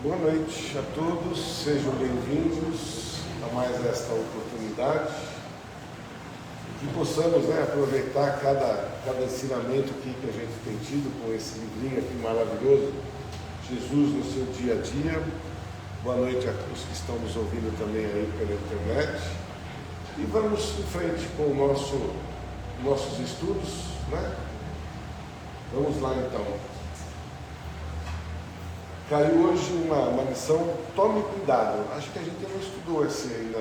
Boa noite a todos, sejam bem-vindos a mais esta oportunidade. Que possamos aproveitar cada ensinamento aqui que a gente tem tido com esse livrinho aqui maravilhoso, Jesus no seu dia a dia. Boa noite a todos que estão nos ouvindo também aí pela internet. E vamos em frente com nossos estudos, né? Vamos lá então. Caiu hoje uma lição, tome cuidado. Acho que a gente não estudou esse ainda,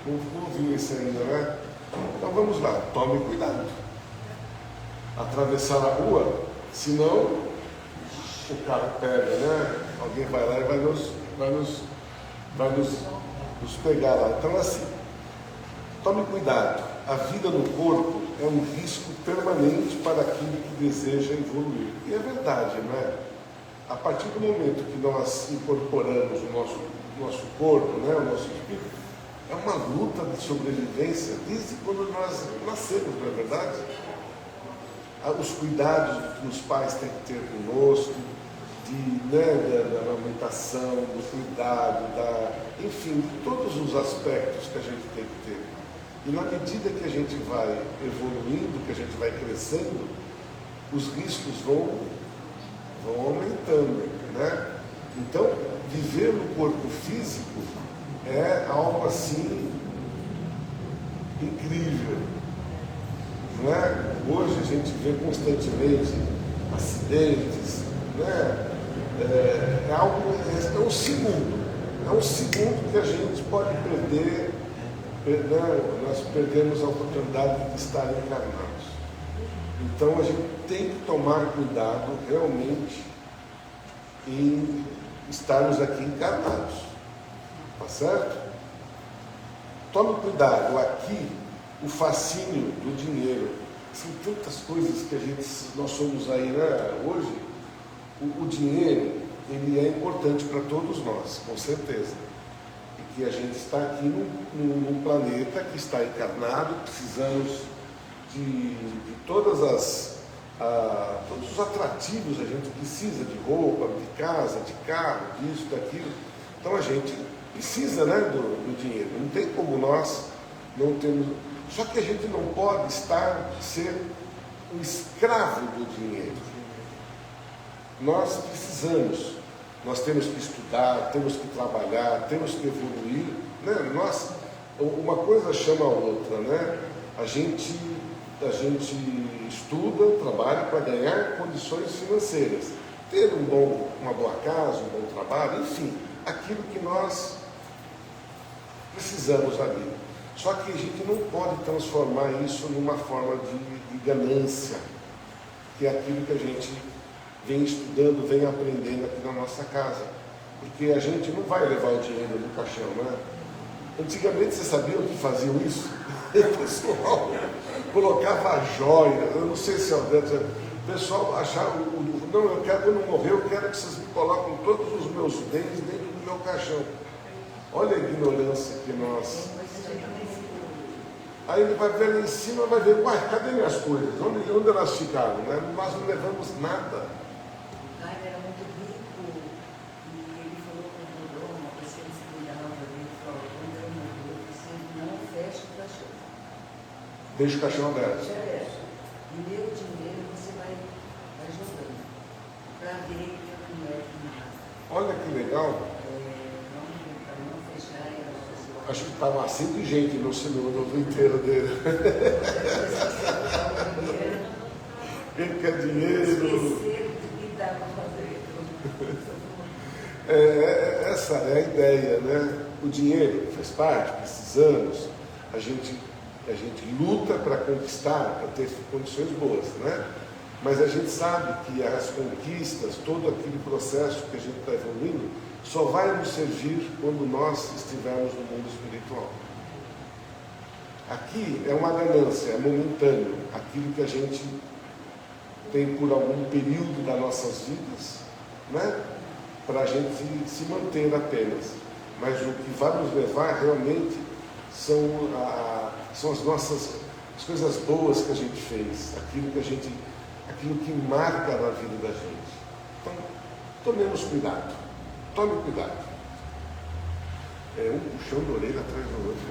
não viu esse ainda, né? Então vamos lá, tome cuidado. Atravessar a rua, senão o carro pega, né? Alguém vai lá e vai nos pegar lá. Então assim, tome cuidado. A vida no corpo é um risco permanente para aquele que deseja evoluir. E é verdade, não é? A partir do momento que nós incorporamos o nosso corpo, né, o nosso espírito, é uma luta de sobrevivência desde quando nós nascemos, não é verdade? Os cuidados que os pais têm que ter conosco, da amamentação, do cuidado, enfim, de todos os aspectos que a gente tem que ter. E na medida que a gente vai evoluindo, que a gente vai crescendo, os riscos vão aumentando, né? Então, viver no corpo físico é algo assim incrível, não é? Hoje a gente vê constantemente acidentes, né? É um segundo que a gente pode perder, nós perdemos a oportunidade de estar encarnados. Então a gente tem que tomar cuidado realmente em estarmos aqui encarnados, tá certo? Tome cuidado, aqui o fascínio do dinheiro, são tantas coisas que nós somos aí, né? Hoje, o dinheiro, ele é importante para todos nós, com certeza. E que a gente está aqui num planeta que está encarnado, precisamos de todos os atrativos, a gente precisa de roupa, de casa, de carro, disso, daquilo. Então a gente precisa, né, do dinheiro. Não tem como nós não termos. Só que a gente não pode ser um escravo do dinheiro. Nós precisamos, nós temos que estudar, temos que trabalhar, temos que evoluir, né? Uma coisa chama a outra, né? A gente estuda, trabalha para ganhar condições financeiras, ter uma boa casa, um bom trabalho, enfim, aquilo que nós precisamos ali. Só que a gente não pode transformar isso numa forma de ganância, que é aquilo que a gente vem estudando, vem aprendendo aqui na nossa casa. Porque a gente não vai levar o dinheiro no caixão, né? Antigamente, vocês sabiam que faziam isso? O pessoal colocava joia, eu não sei se é o pessoal achava, não, quando eu morrer, eu quero que vocês me coloquem todos os meus bens dentro do meu caixão. Olha a ignorância que nós... Aí ele vai ver lá em cima, vai ver, uai, cadê minhas coisas? Onde elas ficaram? Né? Nós não levamos nada. O cara era muito rico e ele falou para o mordomo, uma pessoa que se cuidava dele, falou, quando eu morrer, você não fecha o caixão. Deixa o caixão aberto. Deixa aberto. E meu dinheiro você vai jogando. Para ver que eu não levo nada. Olha que legal. Para não fechar e a pessoa... Acho que estava assim de gente no novo inteiro dele. Quem quer dinheiro? Esquecer de que estava fazendo. Essa é a ideia, né? O dinheiro faz parte, precisamos, a gente luta para conquistar, para ter condições boas, né? Mas a gente sabe que as conquistas, todo aquele processo que a gente está evoluindo, só vai nos servir quando nós estivermos no mundo espiritual. Aqui é uma ganância, é momentâneo, aquilo que a gente tem por algum período das nossas vidas, né? Para a gente se manter apenas. Mas o que vai nos levar realmente são as coisas boas que a gente fez, aquilo que marca na vida da gente. Então, tomemos cuidado. Tome cuidado. É um puxão de orelha atrás do outro.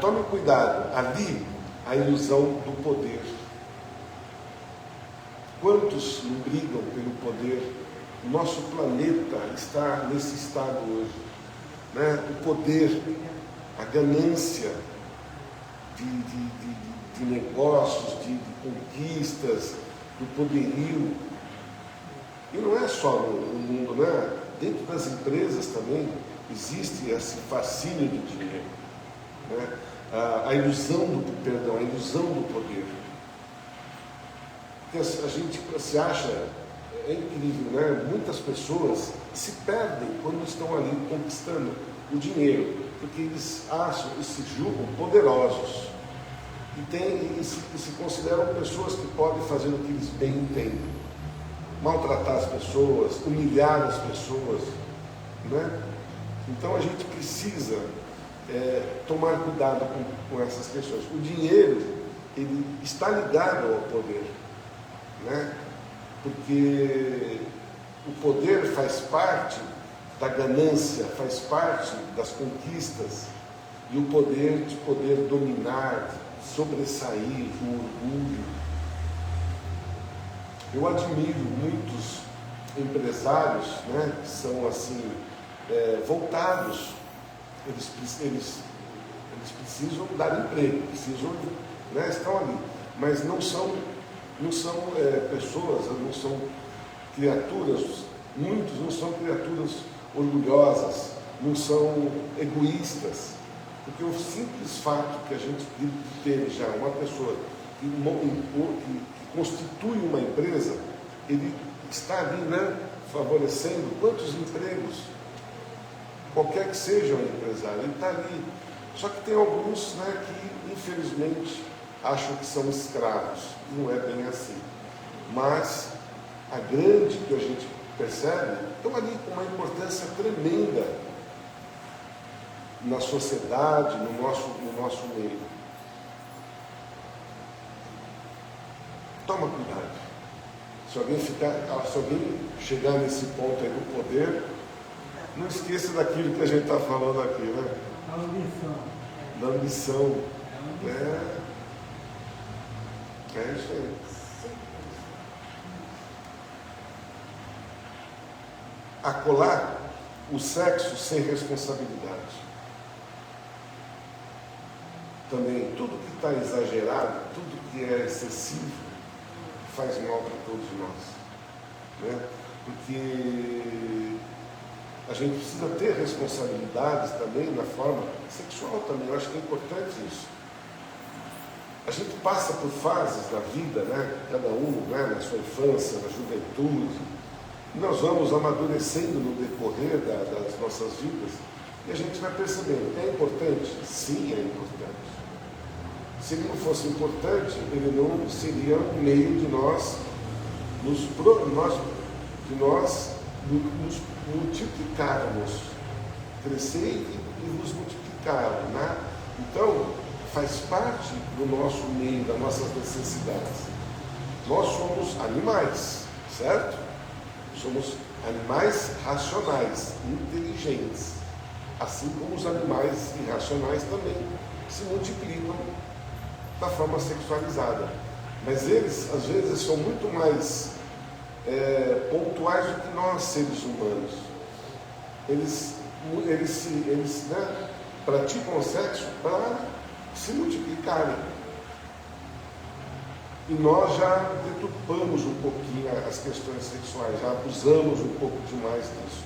Tome cuidado. Ali, a ilusão do poder. Quantos não brigam pelo poder? O nosso planeta está nesse estado hoje. Né? O poder, a ganância de negócios, de conquistas, do poderio. E não é só no mundo, né? Dentro das empresas também existe esse fascínio do dinheiro. Né? A ilusão a ilusão do poder. Porque a gente se acha, é incrível, né? Muitas pessoas se perdem quando estão ali conquistando o dinheiro, porque eles acham e se julgam poderosos. E se consideram pessoas que podem fazer o que eles bem entendem. Maltratar as pessoas, humilhar as pessoas. Né? Então a gente precisa tomar cuidado com essas questões. O dinheiro, ele está ligado ao poder. Né? Porque o poder faz parte da ganância, faz parte das conquistas, e o poder de poder dominar, sobressair, o orgulho. Eu admiro muitos empresários, né, que são assim, voltados, eles precisam dar emprego, precisam, né, estão ali, mas não são pessoas, não são criaturas, muitos não são criaturas orgulhosas, não são egoístas, porque o simples fato que a gente teve já uma pessoa que constitui uma empresa, ele está ali, né, favorecendo quantos empregos, qualquer que seja o empresário, ele está ali. Só que tem alguns, né, que infelizmente acham que são escravos. Não é bem assim. Mas a grande que a gente percebe estão ali com uma importância tremenda na sociedade, no nosso meio. Toma cuidado. Se alguém chegar nesse ponto aí do poder, não esqueça daquilo que a gente está falando aqui, né? Da ambição. É isso aí. Acolá o sexo sem responsabilidade. Também, tudo que está exagerado, tudo que é excessivo, faz mal para todos nós. Né? Porque a gente precisa ter responsabilidades também na forma sexual também. Eu acho que é importante isso. A gente passa por fases na vida, né? Cada um, né? Na sua infância, na juventude. Nós vamos amadurecendo no decorrer das nossas vidas e a gente vai percebendo. É importante? Sim, é importante. Se ele não fosse importante, ele não seria um meio de nós nos multiplicarmos, crescer e nos multiplicar, né? Então, faz parte do nosso meio, das nossas necessidades. Nós somos animais, certo? Somos animais racionais, inteligentes, assim como os animais irracionais também se multiplicam da forma sexualizada. Mas eles, às vezes, são muito mais pontuais do que nós, seres humanos. Eles né, praticam o sexo para se multiplicarem. E nós já deturpamos um pouquinho as questões sexuais, já abusamos um pouco demais disso.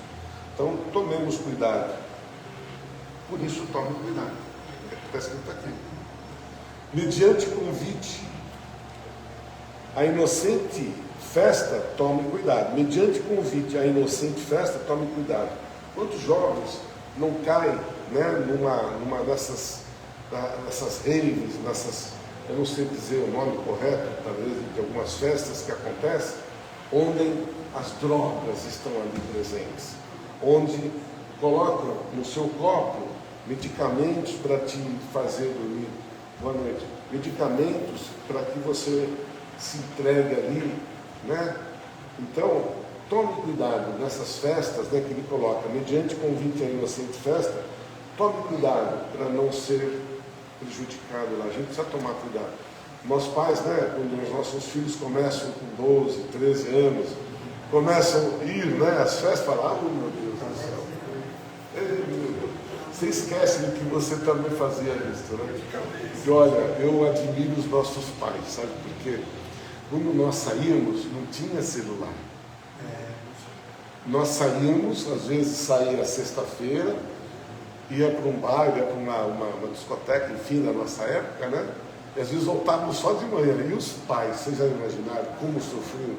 Então, tomemos cuidado. Por isso, tome cuidado. É o que está escrito aqui. Mediante convite, a inocente festa, tome cuidado. Mediante convite, a inocente festa, tome cuidado. Quantos jovens não caem, né, numa dessas raves, eu não sei dizer o nome correto, talvez, de algumas festas que acontecem, onde as drogas estão ali presentes, onde colocam no seu copo medicamentos para te fazer dormir. Boa noite. Medicamentos para que você se entregue ali, né? Então, tome cuidado nessas festas, né, que ele coloca, mediante convite à inocente festa, tome cuidado para não ser prejudicado lá. A gente precisa tomar cuidado. Meus pais, né, quando os nossos filhos começam com 12, 13 anos, começam a ir, né, às festas, falam, oh, meu Deus do céu. Você esquece de que você também fazia isso, né? E olha, eu admiro os nossos pais, sabe? Porque quando nós saímos, não tinha celular. Nós saímos, às vezes saía sexta-feira, ia para um bar, ia para uma discoteca, enfim, na nossa época, né? E às vezes voltávamos só de manhã. E os pais, vocês já imaginaram como sofriam?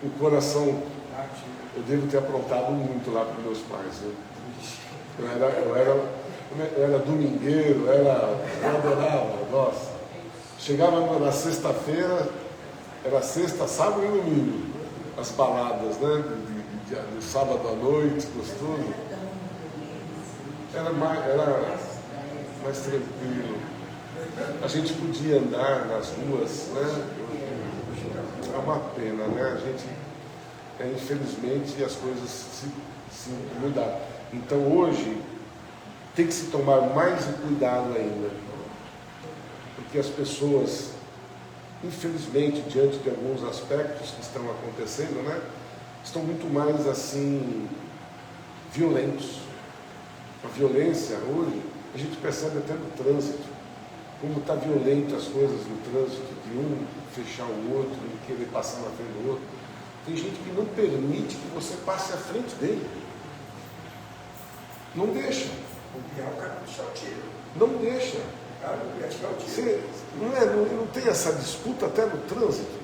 O coração, eu devo ter aprontado muito lá para os meus pais, né? Eu era domingueiro, eu adorava, nossa. Chegava na sexta-feira, era sexta, sábado e domingo, as baladas, né? De sábado à noite, gostoso. Era mais tranquilo. A gente podia andar nas ruas, né? É uma pena, né? A gente, infelizmente, as coisas se mudaram. Então hoje tem que se tomar mais cuidado ainda, porque as pessoas, infelizmente, diante de alguns aspectos que estão acontecendo, né, estão muito mais assim violentos. A violência hoje a gente percebe até no trânsito, como está violento as coisas no trânsito, de um fechar o outro, de querer passar na frente do outro. Tem gente que não permite que você passe à frente dele. Não deixa. O cara puxa o tiro. Não deixa. O cara não tirar o tiro. Você, não tem essa disputa até no trânsito.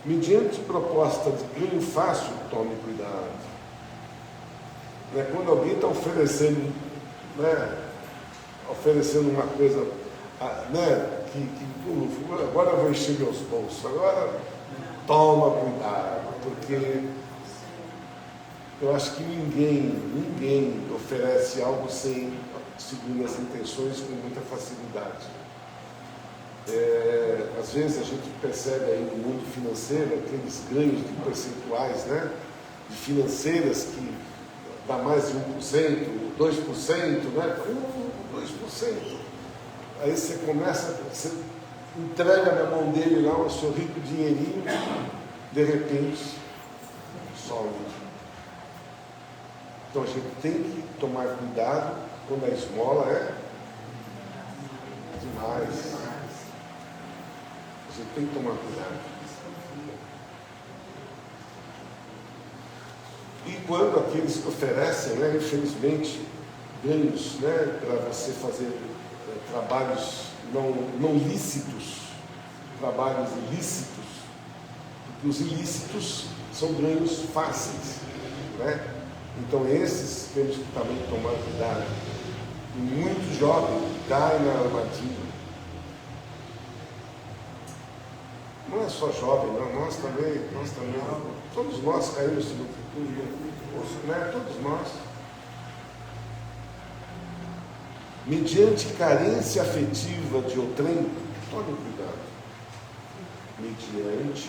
Mediante proposta de ganho fácil, tome cuidado. Né? Quando alguém está oferecendo, né, oferecendo uma coisa, né, agora eu vou encher meus bolsos, agora toma cuidado, porque eu acho que ninguém oferece algo sem segundas intenções com muita facilidade. Às vezes a gente percebe aí no mundo financeiro aqueles ganhos de percentuais, né, de financeiras que dá mais de 1%, 2%, né? 2%. Aí você começa, você entrega na mão dele lá o seu rico dinheirinho, de repente some. Então a gente tem que tomar cuidado quando a esmola é demais. A gente tem que tomar cuidado. E quando aqueles que oferecem, né, infelizmente, ganhos, né, para você fazer trabalhos não lícitos, trabalhos ilícitos, porque os ilícitos são ganhos fáceis, né? Então esses temos que também tomar cuidado. E muito jovem cai na armadilha. Não é só jovem, não, nós também, todos nós caímos no futuro, né? Todos nós. Mediante carência afetiva de outrem, tome cuidado. Mediante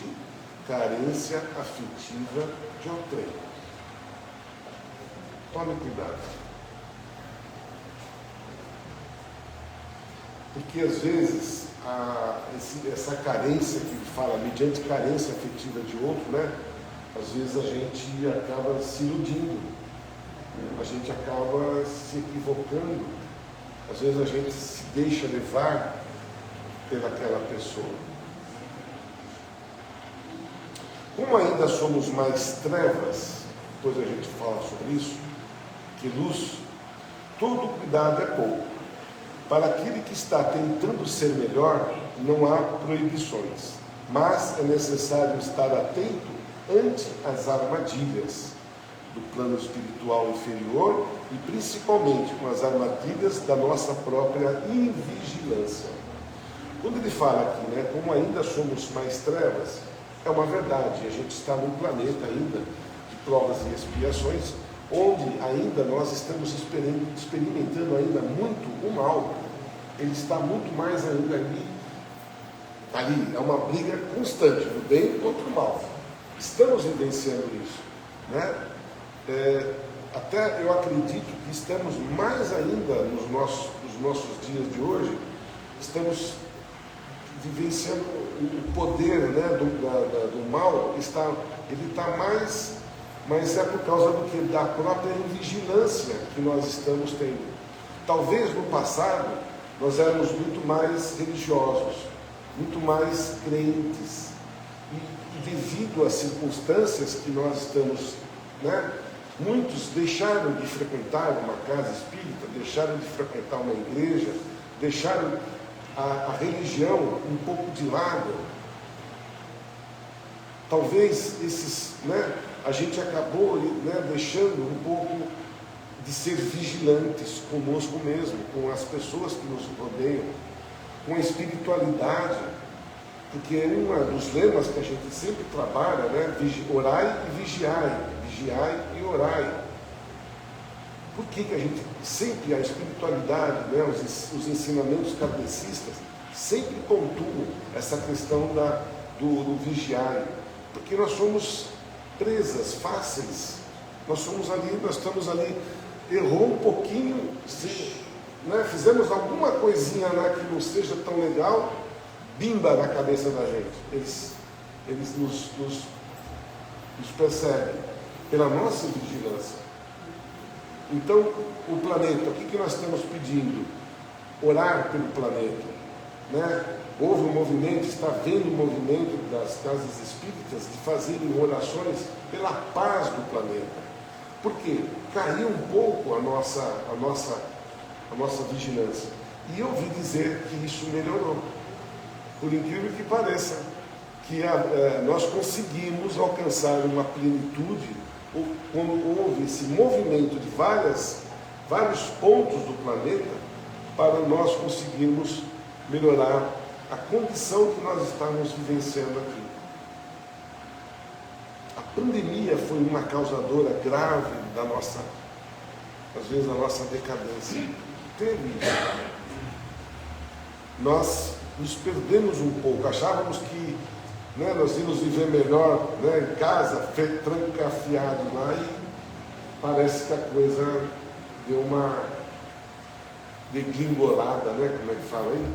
carência afetiva de outrem. Tome cuidado. Porque às vezes essa carência que ele fala, mediante carência afetiva de outro, né? Às vezes a gente acaba se iludindo, a gente acaba se equivocando, às vezes a gente se deixa levar pelaquela pessoa. Como ainda somos mais trevas, depois a gente fala sobre isso, que luz, todo cuidado é pouco. Para aquele que está tentando ser melhor, não há proibições, mas é necessário estar atento ante as armadilhas do plano espiritual inferior e principalmente com as armadilhas da nossa própria invigilância. Quando ele fala aqui, né, como ainda somos mais trevas, é uma verdade. A gente está num planeta ainda de provas e expiações, onde ainda nós estamos experimentando ainda muito o mal. Ele está muito mais ainda ali Ali é uma briga constante, do bem contra o mal. Estamos vivenciando isso, né? Até eu acredito que estamos mais ainda nos nossos dias de hoje, estamos vivenciando o poder, né, do mal, ele está mais, mas é por causa do que? Da própria vigilância que nós estamos tendo. Talvez no passado nós éramos muito mais religiosos, muito mais crentes, e devido às circunstâncias que nós estamos, né, muitos deixaram de frequentar uma casa espírita, deixaram de frequentar uma igreja, deixaram a religião um pouco de lado. Talvez a gente acabou, né, deixando um pouco de ser vigilantes conosco mesmo, com as pessoas que nos rodeiam, com a espiritualidade, porque um dos lemas que a gente sempre trabalha, né, orai e vigiai e orai. Por que a gente sempre, a espiritualidade, né, os ensinamentos kardecistas, sempre pontuam essa questão do vigiar? Porque nós somos presas fáceis, nós estamos ali, errou um pouquinho, né, fizemos alguma coisinha lá que não seja tão legal, bimba na cabeça da gente. Eles nos percebem pela nossa vigilância. Então, o planeta, o que nós estamos pedindo? Orar pelo planeta, né? Houve um movimento, está havendo um movimento das casas espíritas de fazerem orações pela paz do planeta. Por quê? Caiu um pouco a nossa vigilância. E eu ouvi dizer que isso melhorou. Por incrível que pareça, que nós conseguimos alcançar uma plenitude quando houve esse movimento de vários pontos do planeta para nós conseguirmos melhorar a condição que nós estamos vivenciando aqui. A pandemia foi uma causadora grave às vezes, da nossa decadência. Teve isso. Nós nos perdemos um pouco, achávamos que, né, nós íamos viver melhor, né, em casa, trancafiado lá, e parece que a coisa deu uma degringolada, né, como é que fala aí?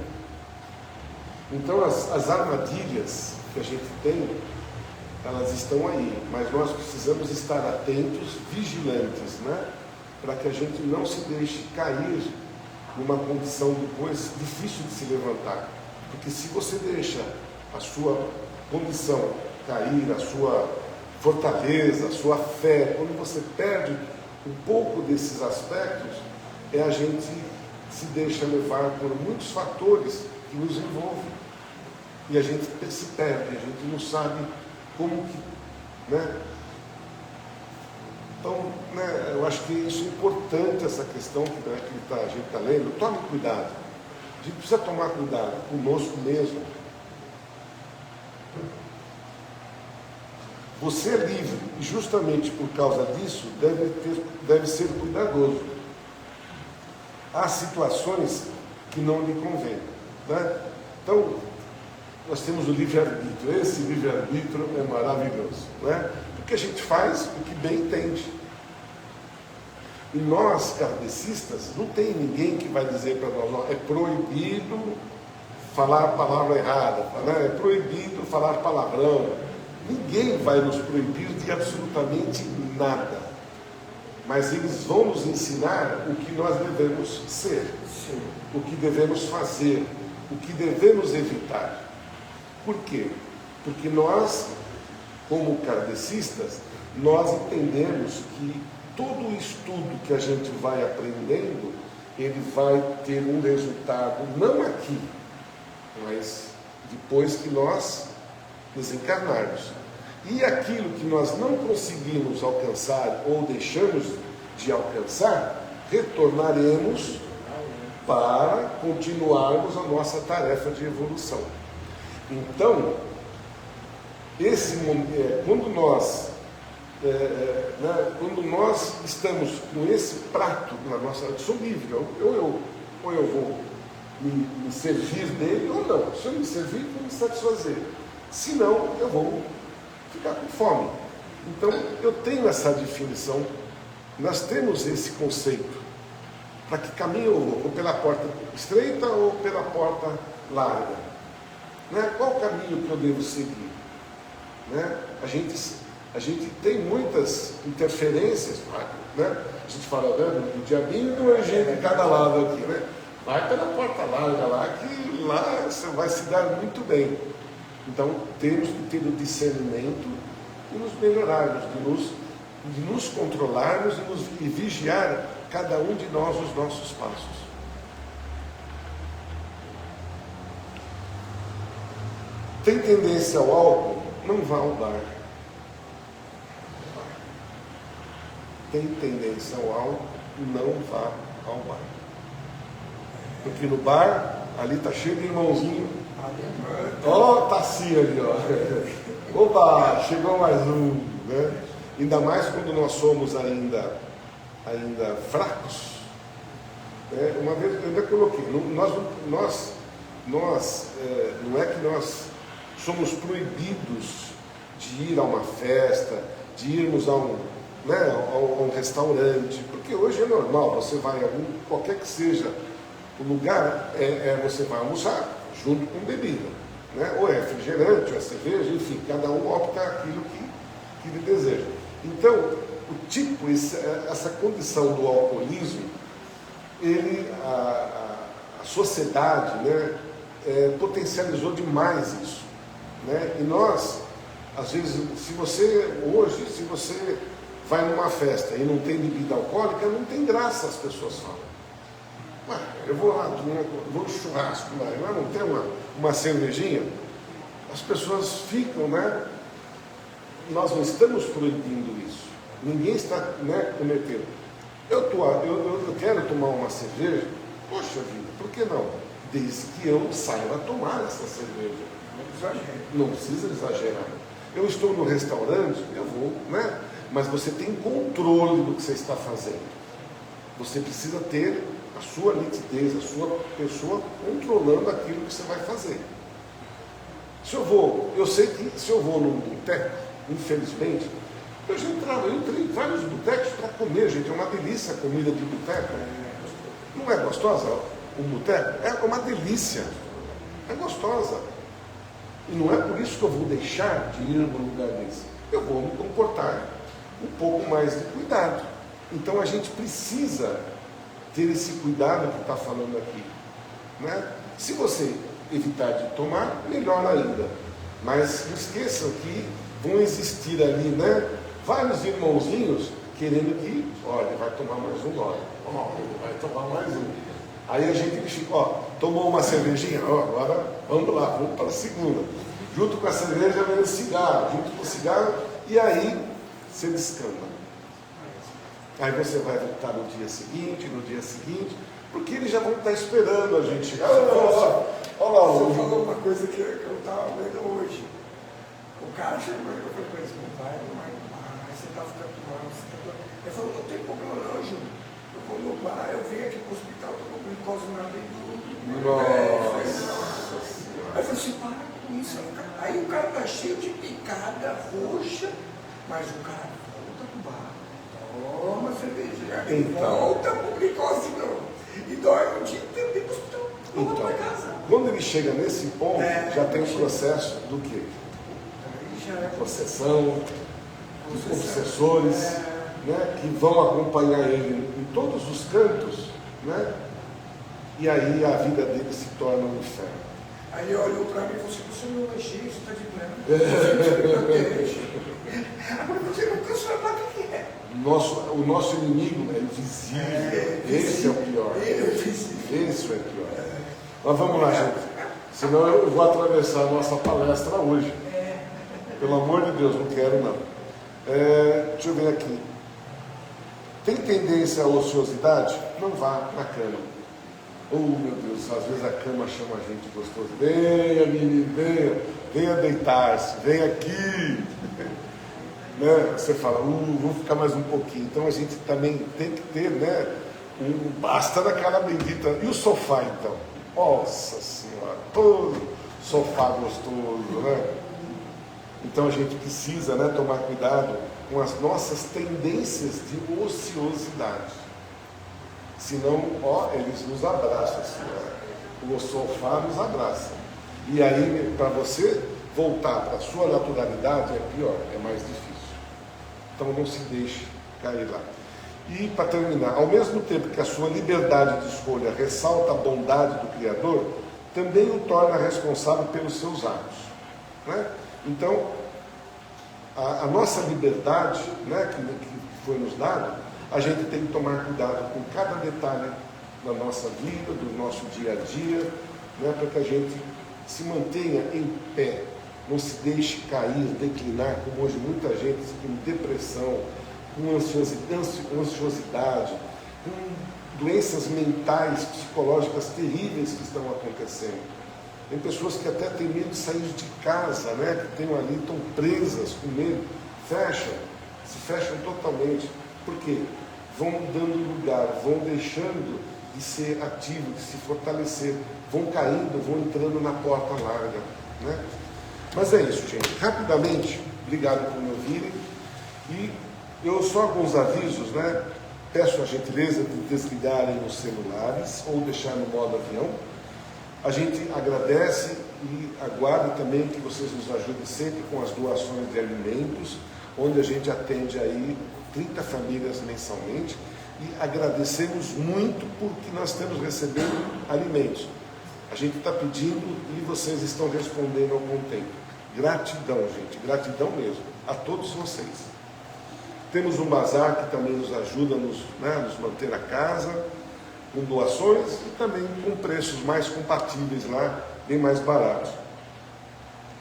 Então as armadilhas que a gente tem, elas estão aí, mas nós precisamos estar atentos, vigilantes, né, para que a gente não se deixe cair numa condição depois difícil de se levantar. Porque se você deixa a sua condição cair, a sua fortaleza, a sua fé, quando você perde um pouco desses aspectos, a gente se deixa levar por muitos fatores que nos envolvem. E a gente se perde, a gente não sabe como que, né? Então, né, eu acho que isso é importante, essa questão que a gente está lendo. Tome cuidado. A gente precisa tomar cuidado conosco mesmo. Você é livre e justamente por causa disso deve ser cuidadoso. Há situações que não lhe convêm, né? Então, nós temos o livre-arbítrio. Esse livre-arbítrio é maravilhoso, né? Porque a gente faz o que bem entende. E nós, kardecistas, não tem ninguém que vai dizer para nós, é proibido falar a palavra errada, né? É proibido falar palavrão. Ninguém vai nos proibir de absolutamente nada. Mas eles vão nos ensinar o que nós devemos ser, o que devemos fazer, o que devemos evitar. Por quê? Porque nós, como kardecistas, nós entendemos que todo o estudo que a gente vai aprendendo, ele vai ter um resultado, não aqui, mas depois que nós desencarnarmos. E aquilo que nós não conseguimos alcançar ou deixamos de alcançar, retornaremos para continuarmos a nossa tarefa de evolução. Então, quando nós estamos com esse prato na nossa... Eu sou livre, ou eu vou me servir dele ou não. Se eu me servir, vou me satisfazer. Se não, eu vou ficar com fome. Então, eu tenho essa definição, nós temos esse conceito, para que caminhe ou pela porta estreita ou pela porta larga. Né? Qual o caminho que eu devo seguir? Né? A gente tem muitas interferências, né? A gente fala, né, do diabinho e do anjinho de cada lado aqui, né? Vai pela porta larga lá, que lá você vai se dar muito bem. Então, temos que ter o discernimento e nos melhorarmos, de nos controlarmos e vigiar cada um de nós os nossos passos. Tem tendência ao álcool? Não vá ao bar. Tem tendência ao álcool? Não vá ao bar. Porque no bar, ali está cheio de irmãozinho. Ó, tacinha ali, ó. Opa, chegou mais um, né? Ainda mais quando nós somos ainda fracos. Né? Uma vez eu ainda coloquei, nós não é que nós somos proibidos de ir a uma festa, de irmos a um restaurante, porque hoje é normal, você vai a qualquer que seja o lugar, você vai almoçar junto com bebida, né? Ou é refrigerante, ou é cerveja, enfim, cada um opta aquilo que ele deseja. Então, o tipo, essa condição do alcoolismo, a sociedade, né, potencializou demais isso, né? E nós, às vezes, se você vai numa festa e não tem bebida alcoólica, não tem graça, as pessoas falam. Ué, eu vou lá, vou no churrasco lá, não tem uma cervejinha? As pessoas ficam, né? Nós não estamos proibindo isso. Ninguém está, né, cometendo. Eu quero tomar uma cerveja, poxa vida, por que não? Desde que eu saiba tomar essa cerveja. Não precisa exagerar. Eu estou no restaurante, eu vou, né? Mas você tem controle do que você está fazendo. Você precisa ter a sua nitidez, a sua pessoa controlando aquilo que você vai fazer. Eu sei que se eu vou num boteco, infelizmente, eu entrei em vários botecos para comer, gente, é uma delícia a comida de boteco. Não é gostosa o boteco? É uma delícia, é gostosa. E não é por isso que eu vou deixar de ir num lugar desse. Eu vou me comportar um pouco mais de cuidado. Então a gente precisa ter esse cuidado que está falando aqui, né? Se você evitar de tomar, melhor ainda. Mas não esqueçam que vão existir ali, né, vários irmãozinhos querendo que, olha, vai tomar mais um, olha, vai tomar mais um. Aí a gente fica, tomou uma cervejinha, agora vamos lá, vamos para a segunda. Junto com a cerveja vem o cigarro, junto com o cigarro, e aí você descamba. Aí você vai voltar no dia seguinte, porque eles já vão estar esperando a gente chegar. Olha lá, você falou uma coisa que eu estava vendo hoje. O cara chegou e eu falei para ele, não vai, você está ficando tomando, Ele falou, não tem problema não, Júlio. Eu vou no bar, eu venho aqui para o hospital, estou com glicose na veia. Nossa. Aí eu falei assim, para com isso. Aí o cara está cheio de picada roxa, mas o cara volta pro bar. Toma cerveja, então, volta pro glicose não. E dorme o dia inteiro dentro do hospital. Volta para casa. Quando ele chega nesse ponto, já tem um processo do quê? Possessão, dos obsessores, né, que vão acompanhar ele em todos os cantos, né? E aí a vida dele se torna um inferno. Aí ele olhou para mim e falou assim, você não é cheio, você está de branco. Agora você não cansa para o que é. O nosso inimigo é invisível. Esse é o pior. Esse é o pior. Mas vamos lá, gente. Senão eu vou atravessar a nossa palestra hoje. Pelo amor de Deus, não quero não. Deixa eu ver aqui. Tem tendência à ociosidade? Não vá para a cama. Oh, meu Deus, às vezes a cama chama a gente gostoso. Venha, menino, venha deitar-se, venha aqui. Né? Você fala, vou ficar mais um pouquinho. Então a gente também tem que ter, né, basta daquela bendita. E o sofá, então? Nossa Senhora, todo sofá gostoso, né? Então a gente precisa, né, tomar cuidado com as nossas tendências de ociosidade. Senão, eles nos abraçam, assim, o sofá nos abraça. E aí, para você voltar para a sua naturalidade, é pior, é mais difícil. Então não se deixe cair lá. E, para terminar, ao mesmo tempo que a sua liberdade de escolha ressalta a bondade do Criador, também o torna responsável pelos seus atos, né? Então, a nossa liberdade, né, que foi nos dado, a gente tem que tomar cuidado com cada detalhe da nossa vida, do nosso dia a dia, né, para que a gente se mantenha em pé, não se deixe cair, declinar, como hoje muita gente com depressão, com ansiosidade, com doenças mentais, psicológicas terríveis que estão acontecendo. Tem pessoas que até têm medo de sair de casa, né? Que estão presas com medo, se fecham totalmente. Por quê? Vão dando lugar, vão deixando de ser ativo, de se fortalecer, vão caindo, vão entrando na porta larga, né? Mas é isso, gente. Rapidamente, obrigado por me ouvirem. E eu só alguns avisos, né? Peço a gentileza de desligarem os celulares ou deixar no modo avião. A gente agradece e aguarda também que vocês nos ajudem sempre com as doações de alimentos, onde a gente atende aí 30 famílias mensalmente, e agradecemos muito porque nós estamos recebendo alimentos. A gente está pedindo e vocês estão respondendo ao bom tempo. Gratidão, gente, gratidão mesmo, a todos vocês. Temos um bazar que também nos ajuda a nos manter a casa, com doações e também com preços mais compatíveis lá, bem mais baratos.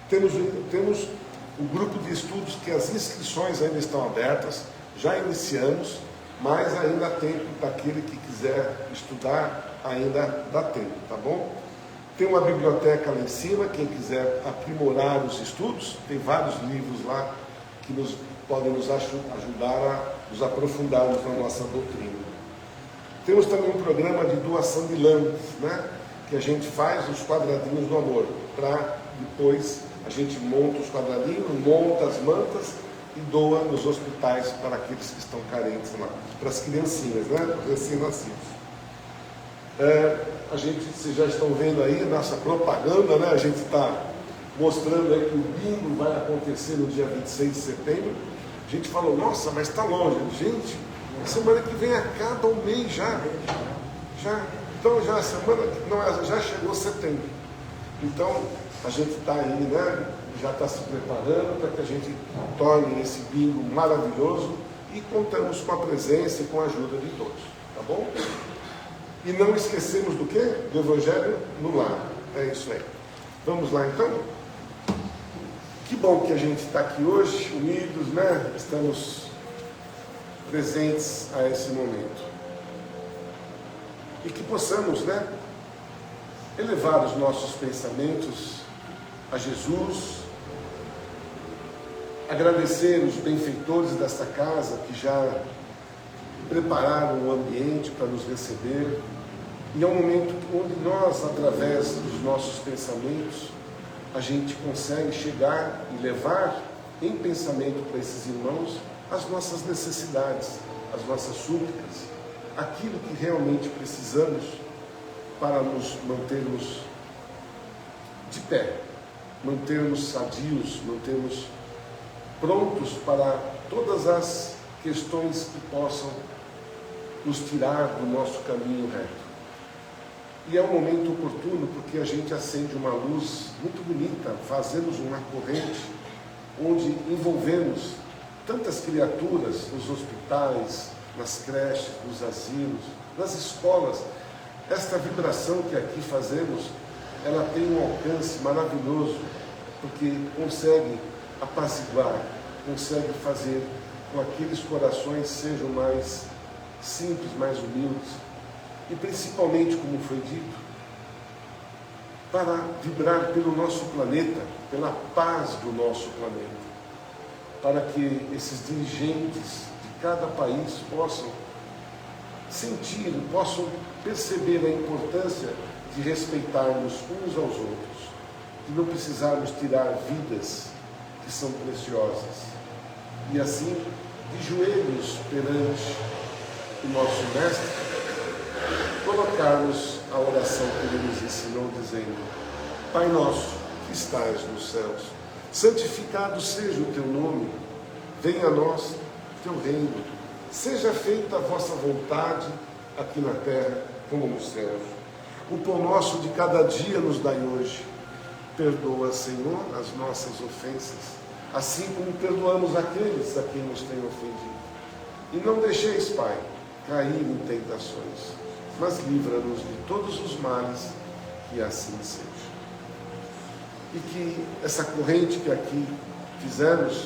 Temos o grupo de estudos que as inscrições ainda estão abertas, já iniciamos, mas ainda há tempo para aquele que quiser estudar, ainda dá tempo, tá bom? Tem uma biblioteca lá em cima, quem quiser aprimorar os estudos, tem vários livros lá que podem nos ajudar a nos aprofundarmos na nossa doutrina. Temos também um programa de doação de lâmpadas, né? Que a gente faz os quadradinhos do amor, para depois a gente monta os quadradinhos, monta as mantas e doa nos hospitais para aqueles que estão carentes lá, para as criancinhas, né? Recém-nascidos. Vocês já estão vendo aí nossa propaganda, né? A gente está mostrando aí que o bingo vai acontecer no dia 26 de setembro. A gente falou, nossa, mas está longe. Gente, a semana que vem acaba o mês já. Então já a semana, já chegou setembro. Então a gente está aí, né? Já está se preparando para que a gente torne esse bingo maravilhoso e contamos com a presença e com a ajuda de todos, tá bom? E não esquecemos do quê? Do Evangelho no lar. É isso aí. Vamos lá então? Que bom que a gente está aqui hoje, unidos, né? Estamos presentes a esse momento. E que possamos, né? Elevar os nossos pensamentos a Jesus, agradecer os benfeitores desta casa que já prepararam o ambiente para nos receber, e é um momento onde nós, através dos nossos pensamentos, a gente consegue chegar e levar em pensamento para esses irmãos as nossas necessidades, as nossas súplicas, aquilo que realmente precisamos para nos mantermos de pé, mantermos sadios, mantermos prontos para todas as questões que possam nos tirar do nosso caminho reto. E é um momento oportuno porque a gente acende uma luz muito bonita, fazemos uma corrente onde envolvemos tantas criaturas nos hospitais, nas creches, nos asilos, nas escolas. Esta vibração que aqui fazemos, ela tem um alcance maravilhoso, porque consegue apaziguar, consegue fazer com que aqueles corações sejam mais simples, mais humildes, e principalmente, como foi dito, para vibrar pelo nosso planeta, pela paz do nosso planeta, para que esses dirigentes de cada país possam sentir, possam perceber a importância de de respeitarmos uns aos outros, de não precisarmos tirar vidas que são preciosas, e assim, de joelhos perante o nosso Mestre, colocarmos a oração que Ele nos ensinou, dizendo: Pai nosso, que estás nos céus, santificado seja o teu nome, venha a nós o teu reino, seja feita a vossa vontade, aqui na terra como nos céus. O pão nosso de cada dia nos dai hoje. Perdoa, Senhor, as nossas ofensas, assim como perdoamos aqueles a quem nos têm ofendido. E não deixeis, Pai, cair em tentações, mas livra-nos de todos os males, que assim seja. E que essa corrente que aqui fizemos,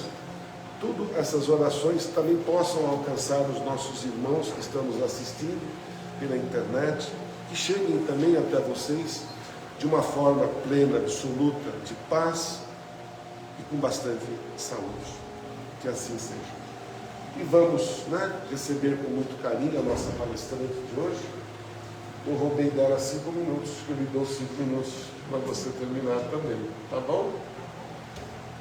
todas essas orações também possam alcançar os nossos irmãos que estão nos assistindo pela internet, que cheguem também até vocês de uma forma plena, absoluta, de paz e com bastante saúde. Que assim seja. E vamos, receber com muito carinho a nossa palestrante de hoje. Eu roubei dela 5 minutos, que eu lhe dou 5 minutos para você terminar também, tá bom?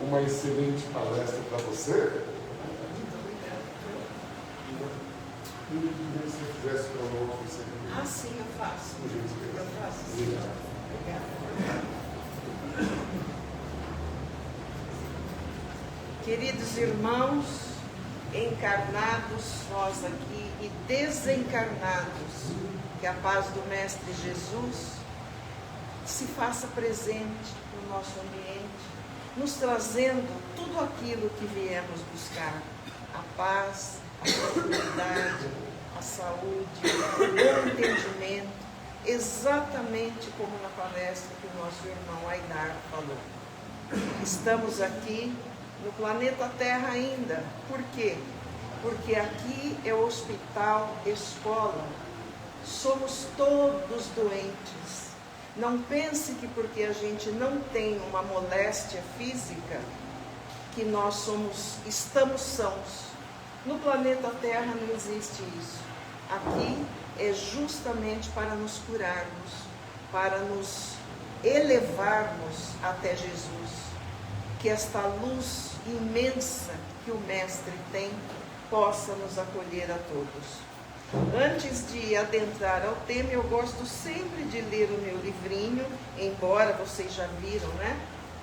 Uma excelente palestra para você. E eu queria que você fizesse para o outro. Ah, sim, eu faço. Por gentileza. Eu faço. Obrigado. Obrigada. Queridos irmãos, encarnados nós aqui e desencarnados, que a paz do Mestre Jesus se faça presente no nosso ambiente, nos trazendo tudo aquilo que viemos buscar: a paz, a tranquilidade, a saúde, o bom entendimento, exatamente como na palestra que o nosso irmão Aidar falou. Estamos aqui no planeta Terra ainda. Por quê? Porque aqui é o hospital, escola. Somos todos doentes. Não pense que porque a gente não tem uma moléstia física, que nós estamos sãos. No planeta Terra não existe isso. Aqui é justamente para nos curarmos, para nos elevarmos até Jesus. Que esta luz imensa que o Mestre tem possa nos acolher a todos. Antes de adentrar ao tema, eu gosto sempre de ler o meu livrinho, embora vocês já viram,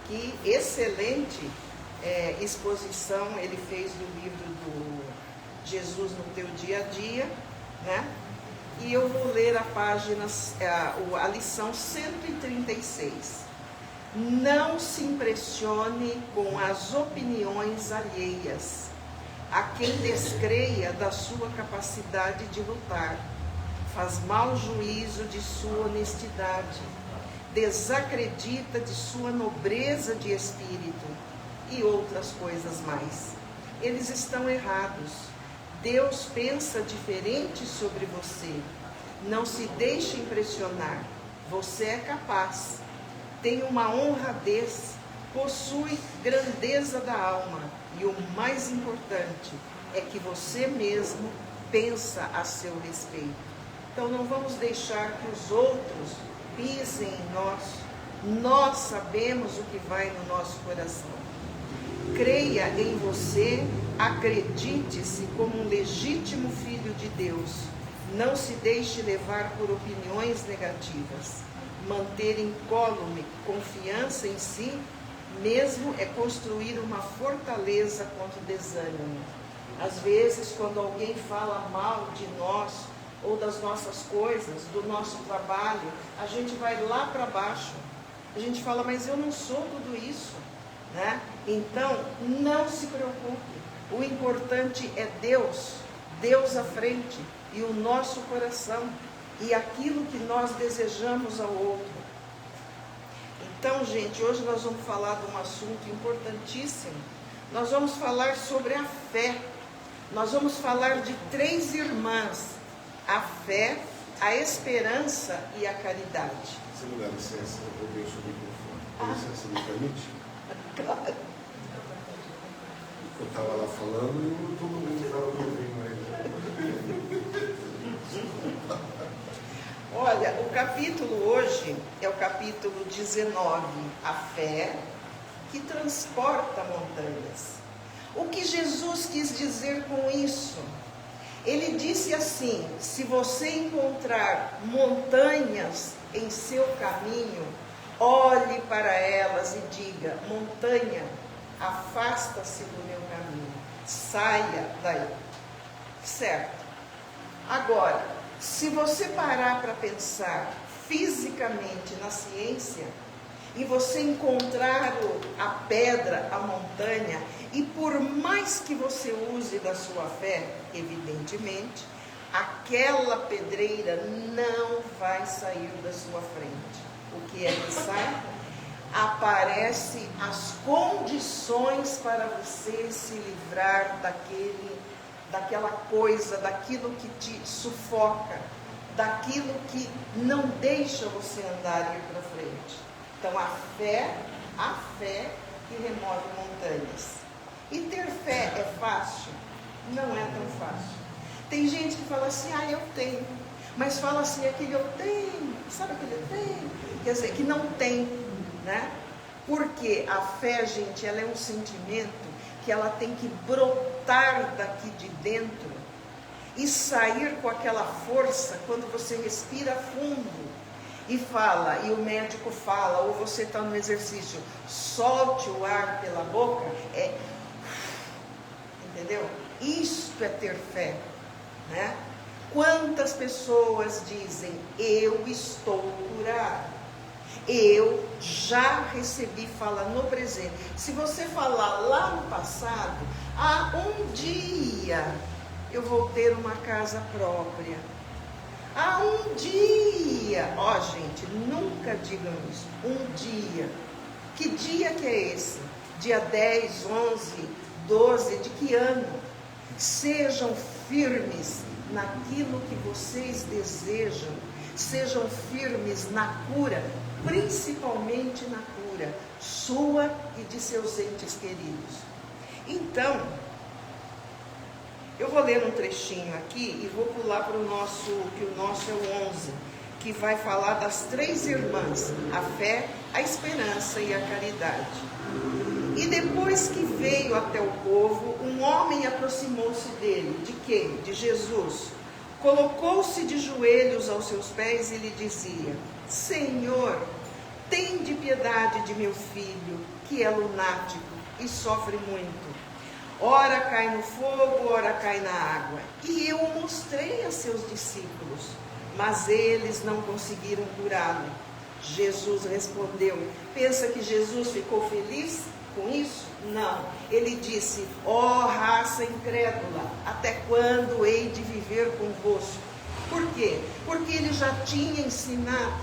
que excelente exposição ele fez do livro do Jesus no Teu Dia a Dia, E eu vou ler a lição 136. Não se impressione com as opiniões alheias, a quem descreia da sua capacidade de lutar, faz mau juízo de sua honestidade, desacredita de sua nobreza de espírito e outras coisas mais. Eles estão errados. Deus pensa diferente sobre você. Não se deixe impressionar. Você é capaz. Tem uma honradez, possui grandeza da alma e o mais importante é que você mesmo pensa a seu respeito. Então não vamos deixar que os outros pisem em nós. Nós sabemos o que vai no nosso coração. Creia em você, acredite-se como um legítimo filho de Deus. Não se deixe levar por opiniões negativas. Manter incólume confiança em si mesmo é construir uma fortaleza contra o desânimo. Às vezes, quando alguém fala mal de nós ou das nossas coisas, do nosso trabalho, a gente vai lá para baixo. A gente fala, mas eu não sou tudo isso, Então, não se preocupe. O importante é Deus, Deus à frente e o nosso coração e aquilo que nós desejamos ao outro. Então, gente, hoje nós vamos falar de um assunto importantíssimo. Nós vamos falar sobre a fé. Nós vamos falar de 3 irmãs: a fé, a esperança e a caridade. Se me dá licença, eu vou ver o seu microfone. Com licença, me permite? Claro. Eu estava lá falando e todo mundo estava me ouvindo aí. Olha, o capítulo hoje é o capítulo 19, a fé que transporta montanhas. O que Jesus quis dizer com isso? Ele disse assim: se você encontrar montanhas em seu caminho, olhe para elas e diga: montanha, afasta-se do meu caminho, saia daí. Certo? Agora, se você parar para pensar fisicamente na ciência, e você encontrar a pedra, a montanha, e por mais que você use da sua fé, evidentemente, aquela pedreira não vai sair da sua frente. O que é que sai? Aparecem as condições para você se livrar daquela coisa, daquilo que te sufoca, daquilo que não deixa você andar e ir para frente. Então a fé que remove montanhas. E ter fé é fácil? Não é tão fácil. Tem gente que fala assim: eu tenho, mas fala assim, aquele eu tenho, sabe aquele eu tenho? Quer dizer, que não tem, né? Porque a fé, gente, ela é um sentimento que ela tem que brotar daqui de dentro e sair com aquela força quando você respira fundo e fala, e o médico fala, ou você está no exercício, solte o ar pela boca, entendeu? Isto é ter fé, né? Quantas pessoas dizem: eu estou curado, eu já recebi, fala no presente. Se você falar lá no passado, um dia eu vou ter uma casa própria. Um dia, gente, nunca digam isso, um dia. Que dia que é esse? Dia 10, 11, 12, de que ano? Sejam firmes naquilo que vocês desejam, sejam firmes na cura, principalmente na cura sua e de seus entes queridos. Então, eu vou ler um trechinho aqui e vou pular para o nosso, que o nosso é o 11, que vai falar das 3 irmãs, a fé, a esperança e a caridade. E depois que veio até o povo, um homem aproximou-se dele. De quem? De Jesus. Colocou-se de joelhos aos seus pés e lhe dizia: Senhor, tende piedade de meu filho, que é lunático e sofre muito. Ora cai no fogo, ora cai na água. E eu o mostrei a seus discípulos, mas eles não conseguiram curá-lo. Jesus respondeu. Pensa que Jesus ficou feliz com isso? Não. Ele disse: raça incrédula, até quando hei de viver convosco? Por quê? Porque ele já tinha ensinado,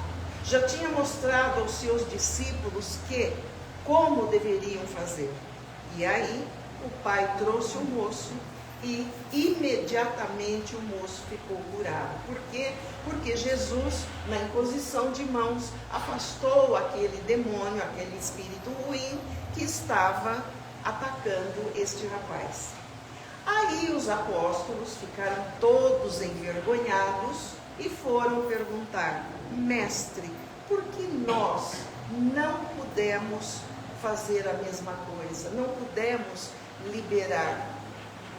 já tinha mostrado aos seus discípulos como deveriam fazer. E aí o pai trouxe o moço e imediatamente o moço ficou curado. Por quê? Porque Jesus, na imposição de mãos, afastou aquele demônio, aquele espírito ruim que estava atacando este rapaz. Aí os apóstolos ficaram todos envergonhados e foram perguntar: Mestre, por que nós não pudemos fazer a mesma coisa? Não pudemos liberar?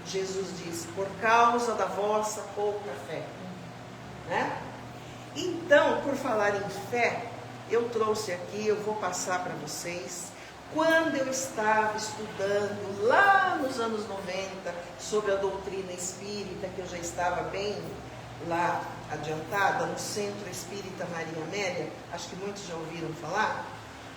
Jesus disse: por causa da vossa pouca fé, né? Então, por falar em fé, eu trouxe aqui, eu vou passar para vocês. Quando eu estava estudando lá nos anos 90 sobre a doutrina espírita, que eu já estava bem lá adiantada, no Centro Espírita Maria Amélia, acho que muitos já ouviram falar,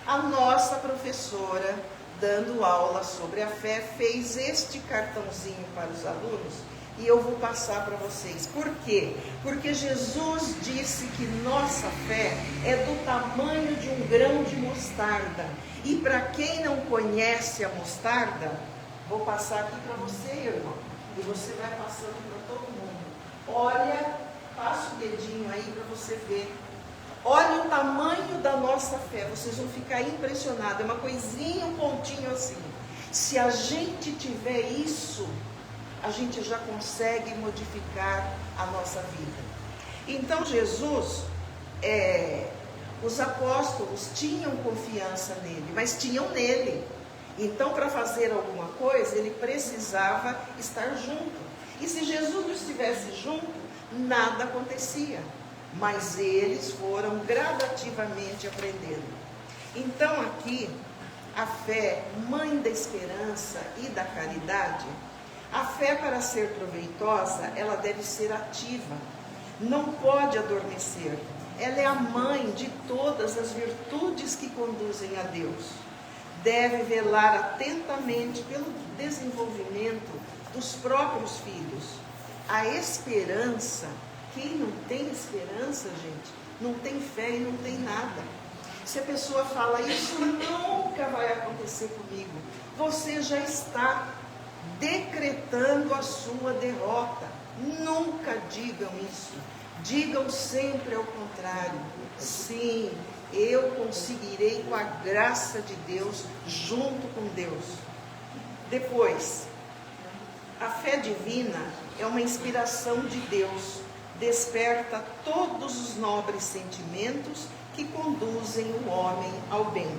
a nossa professora, dando aula sobre a fé, fez este cartãozinho para os alunos e eu vou passar para vocês. Por quê? Porque Jesus disse que nossa fé é do tamanho de um grão de mostarda. E para quem não conhece a mostarda, vou passar aqui para você, irmão, e você vai passando para todo mundo. Olha, passa o dedinho aí para você ver. Olha o tamanho da nossa fé, vocês vão ficar impressionados. É uma coisinha, um pontinho assim. Se a gente tiver isso, a gente já consegue modificar a nossa vida. Então Jesus os apóstolos tinham confiança nele, mas tinham nele. Então, para fazer alguma coisa, ele precisava estar junto. E se Jesus não estivesse junto, nada acontecia. Mas eles foram gradativamente aprendendo. Então, aqui, a fé, mãe da esperança e da caridade, a fé, para ser proveitosa, ela deve ser ativa. Não pode adormecer. Ela é a mãe de todas as virtudes que conduzem a Deus. Deve velar atentamente pelo desenvolvimento dos próprios filhos. A esperança, quem não tem esperança, gente, não tem fé e não tem nada. Se a pessoa fala, isso nunca vai acontecer comigo, você já está decretando a sua derrota. Nunca digam isso. Digam sempre ao contrário. Sim, eu conseguirei com a graça de Deus, junto com Deus. Depois, a fé divina é uma inspiração de Deus. Desperta todos os nobres sentimentos que conduzem o homem ao bem.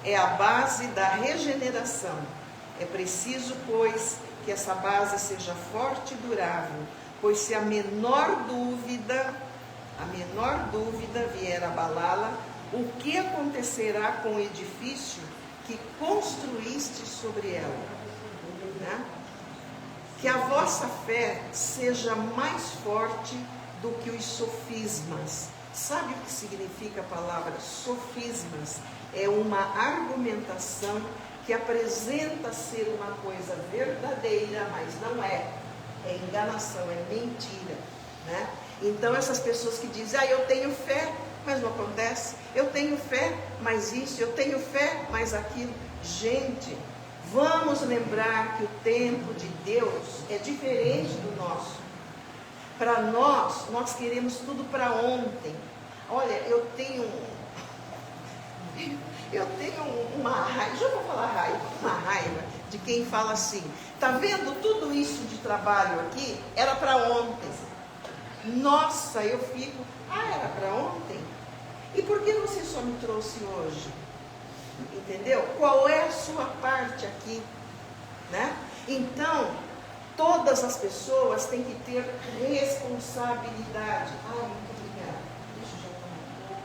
É a base da regeneração. É preciso, pois, que essa base seja forte e durável, pois se a menor dúvida vier abalá-la, o que acontecerá com o edifício que construíste sobre ela? Né? Que a vossa fé seja mais forte do que os sofismas. Sabe o que significa a palavra sofismas? É uma argumentação que apresenta ser uma coisa verdadeira, mas não é. É enganação, é mentira, né? Então essas pessoas que dizem, eu tenho fé, mas não acontece. Eu tenho fé, mas isso. Eu tenho fé, mas aquilo. Gente, vamos lembrar que o tempo de Deus é diferente do nosso. Para nós queremos tudo para ontem. Olha, eu tenho uma raiva, já vou falar raiva, uma raiva de quem fala assim, tá vendo tudo isso de trabalho aqui? Era para ontem. Nossa, eu fico, era para ontem? E por que você só me trouxe hoje? Entendeu? Qual é a sua parte aqui? Né? Então, todas as pessoas têm que ter responsabilidade. Muito obrigada. Deixa eu já tomar um pouco.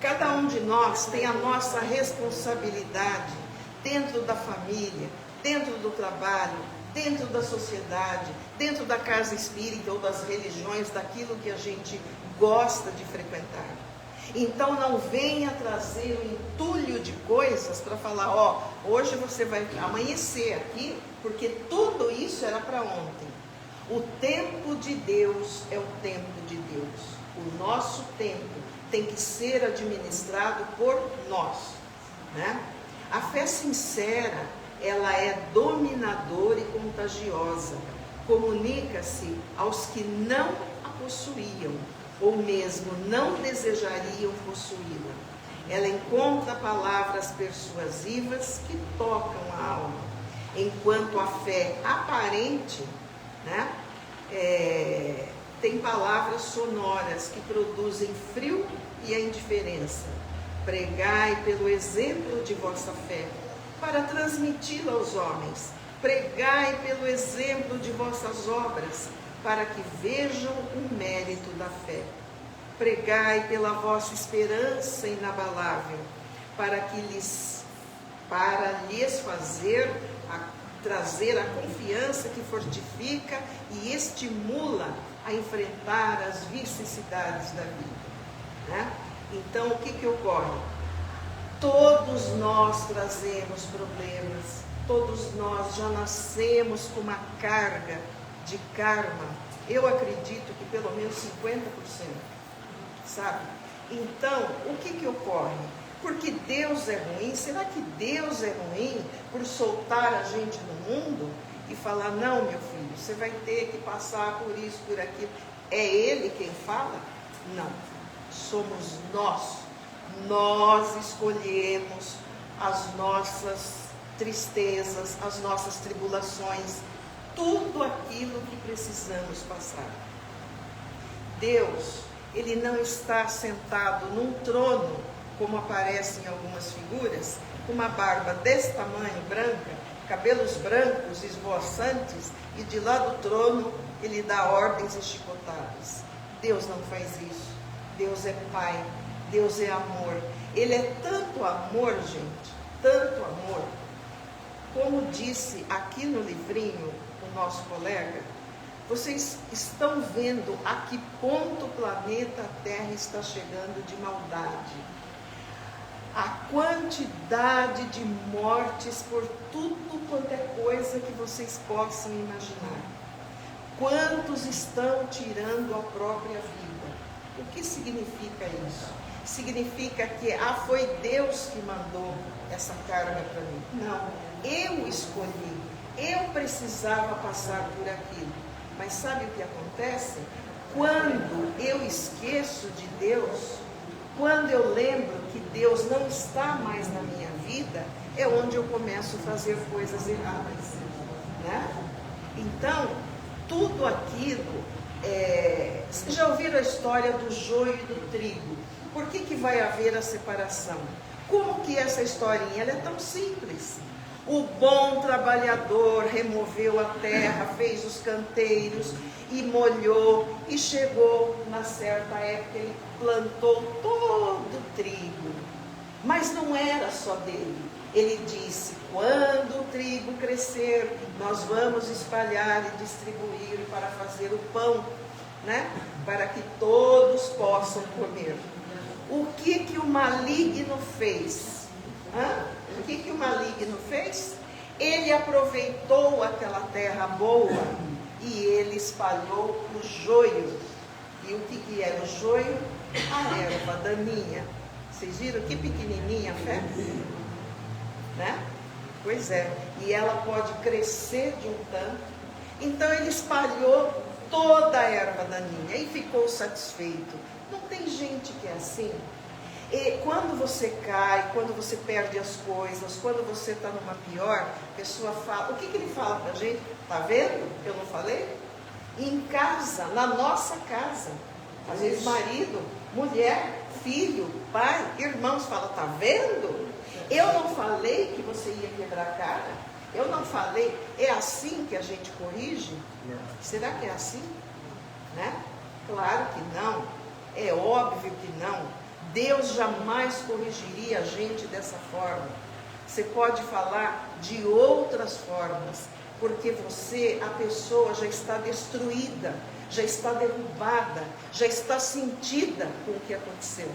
Cada um de nós tem a nossa responsabilidade dentro da família, dentro do trabalho, dentro da sociedade, dentro da casa espírita ou das religiões, daquilo que a gente gosta de frequentar. Então não venha trazer um entulho de coisas para falar, hoje você vai amanhecer aqui, porque tudo isso era para ontem. O tempo de Deus é o tempo de Deus. O nosso tempo tem que ser administrado por nós, né? A fé sincera, ela é dominadora e contagiosa. Comunica-se aos que não a possuíam, ou mesmo não desejariam possuí-la. Ela encontra palavras persuasivas que tocam a alma, enquanto a fé aparente, né, tem palavras sonoras que produzem frio e a indiferença. Pregai pelo exemplo de vossa fé, para transmiti-la aos homens. Pregai pelo exemplo de vossas obras, para que vejam o mérito da fé. Pregai pela vossa esperança inabalável, para lhes trazer a confiança que fortifica e estimula a enfrentar as vicessidades da vida, né? Então, o que ocorre? Todos nós trazemos problemas, todos nós já nascemos com uma carga de karma, eu acredito que pelo menos 50%, sabe? Então, o que ocorre? Porque Deus é ruim? Será que Deus é ruim por soltar a gente no mundo e falar, não, meu filho, você vai ter que passar por isso, por aquilo? É Ele quem fala? Não, somos nós. Nós escolhemos as nossas tristezas, as nossas tribulações, tudo aquilo que precisamos passar. Deus, Ele não está sentado num trono, como aparece em algumas figuras, com uma barba desse tamanho, branca, cabelos brancos, esvoaçantes, e de lá do trono Ele dá ordens e chicotadas. Deus não faz isso. Deus é Pai, Deus é amor. Ele é tanto amor, gente, tanto amor. Como disse aqui no livrinho o nosso colega, vocês estão vendo a que ponto o planeta Terra está chegando de maldade. A quantidade de mortes por tudo quanto é coisa que vocês possam imaginar. Quantos estão tirando a própria vida? O que significa isso? Significa que, foi Deus que mandou essa carga para mim. Não, eu escolhi, eu precisava passar por aquilo. Mas sabe o que acontece? Quando eu esqueço de Deus, quando eu lembro que Deus não está mais na minha vida, é onde eu começo a fazer coisas erradas, né? Então, tudo aquilo, vocês já ouviram a história do joio e do trigo? Por que vai haver a separação? Como que essa historinha? Ela é tão simples. O bom trabalhador removeu a terra, fez os canteiros e molhou, e chegou na certa época, ele plantou todo o trigo. Mas não era só dele. Ele disse, quando o trigo crescer, nós vamos espalhar e distribuir para fazer o pão, né? Para que todos possam comer. O que o maligno fez? O que o maligno fez? Ele aproveitou aquela terra boa e ele espalhou o joio. E o que era o joio? A erva daninha. Vocês viram que pequenininha a fé? Né? Pois é. E ela pode crescer de um tanto. Então ele espalhou toda a erva daninha e ficou satisfeito. Não tem gente que é assim? E quando você cai, quando você perde as coisas, quando você está numa pior, a pessoa fala, o que ele fala para a gente? Está vendo que eu não falei? Em casa, na nossa casa, às vezes marido, mulher, filho, pai, irmãos, fala, está vendo? Eu não falei que você ia quebrar a cara? Eu não falei, é assim que a gente corrige? Será que é assim? Né? Claro que não, é óbvio que não. Deus jamais corrigiria a gente dessa forma. Você pode falar de outras formas, porque a pessoa já está destruída, já está derrubada, já está sentida com o que aconteceu.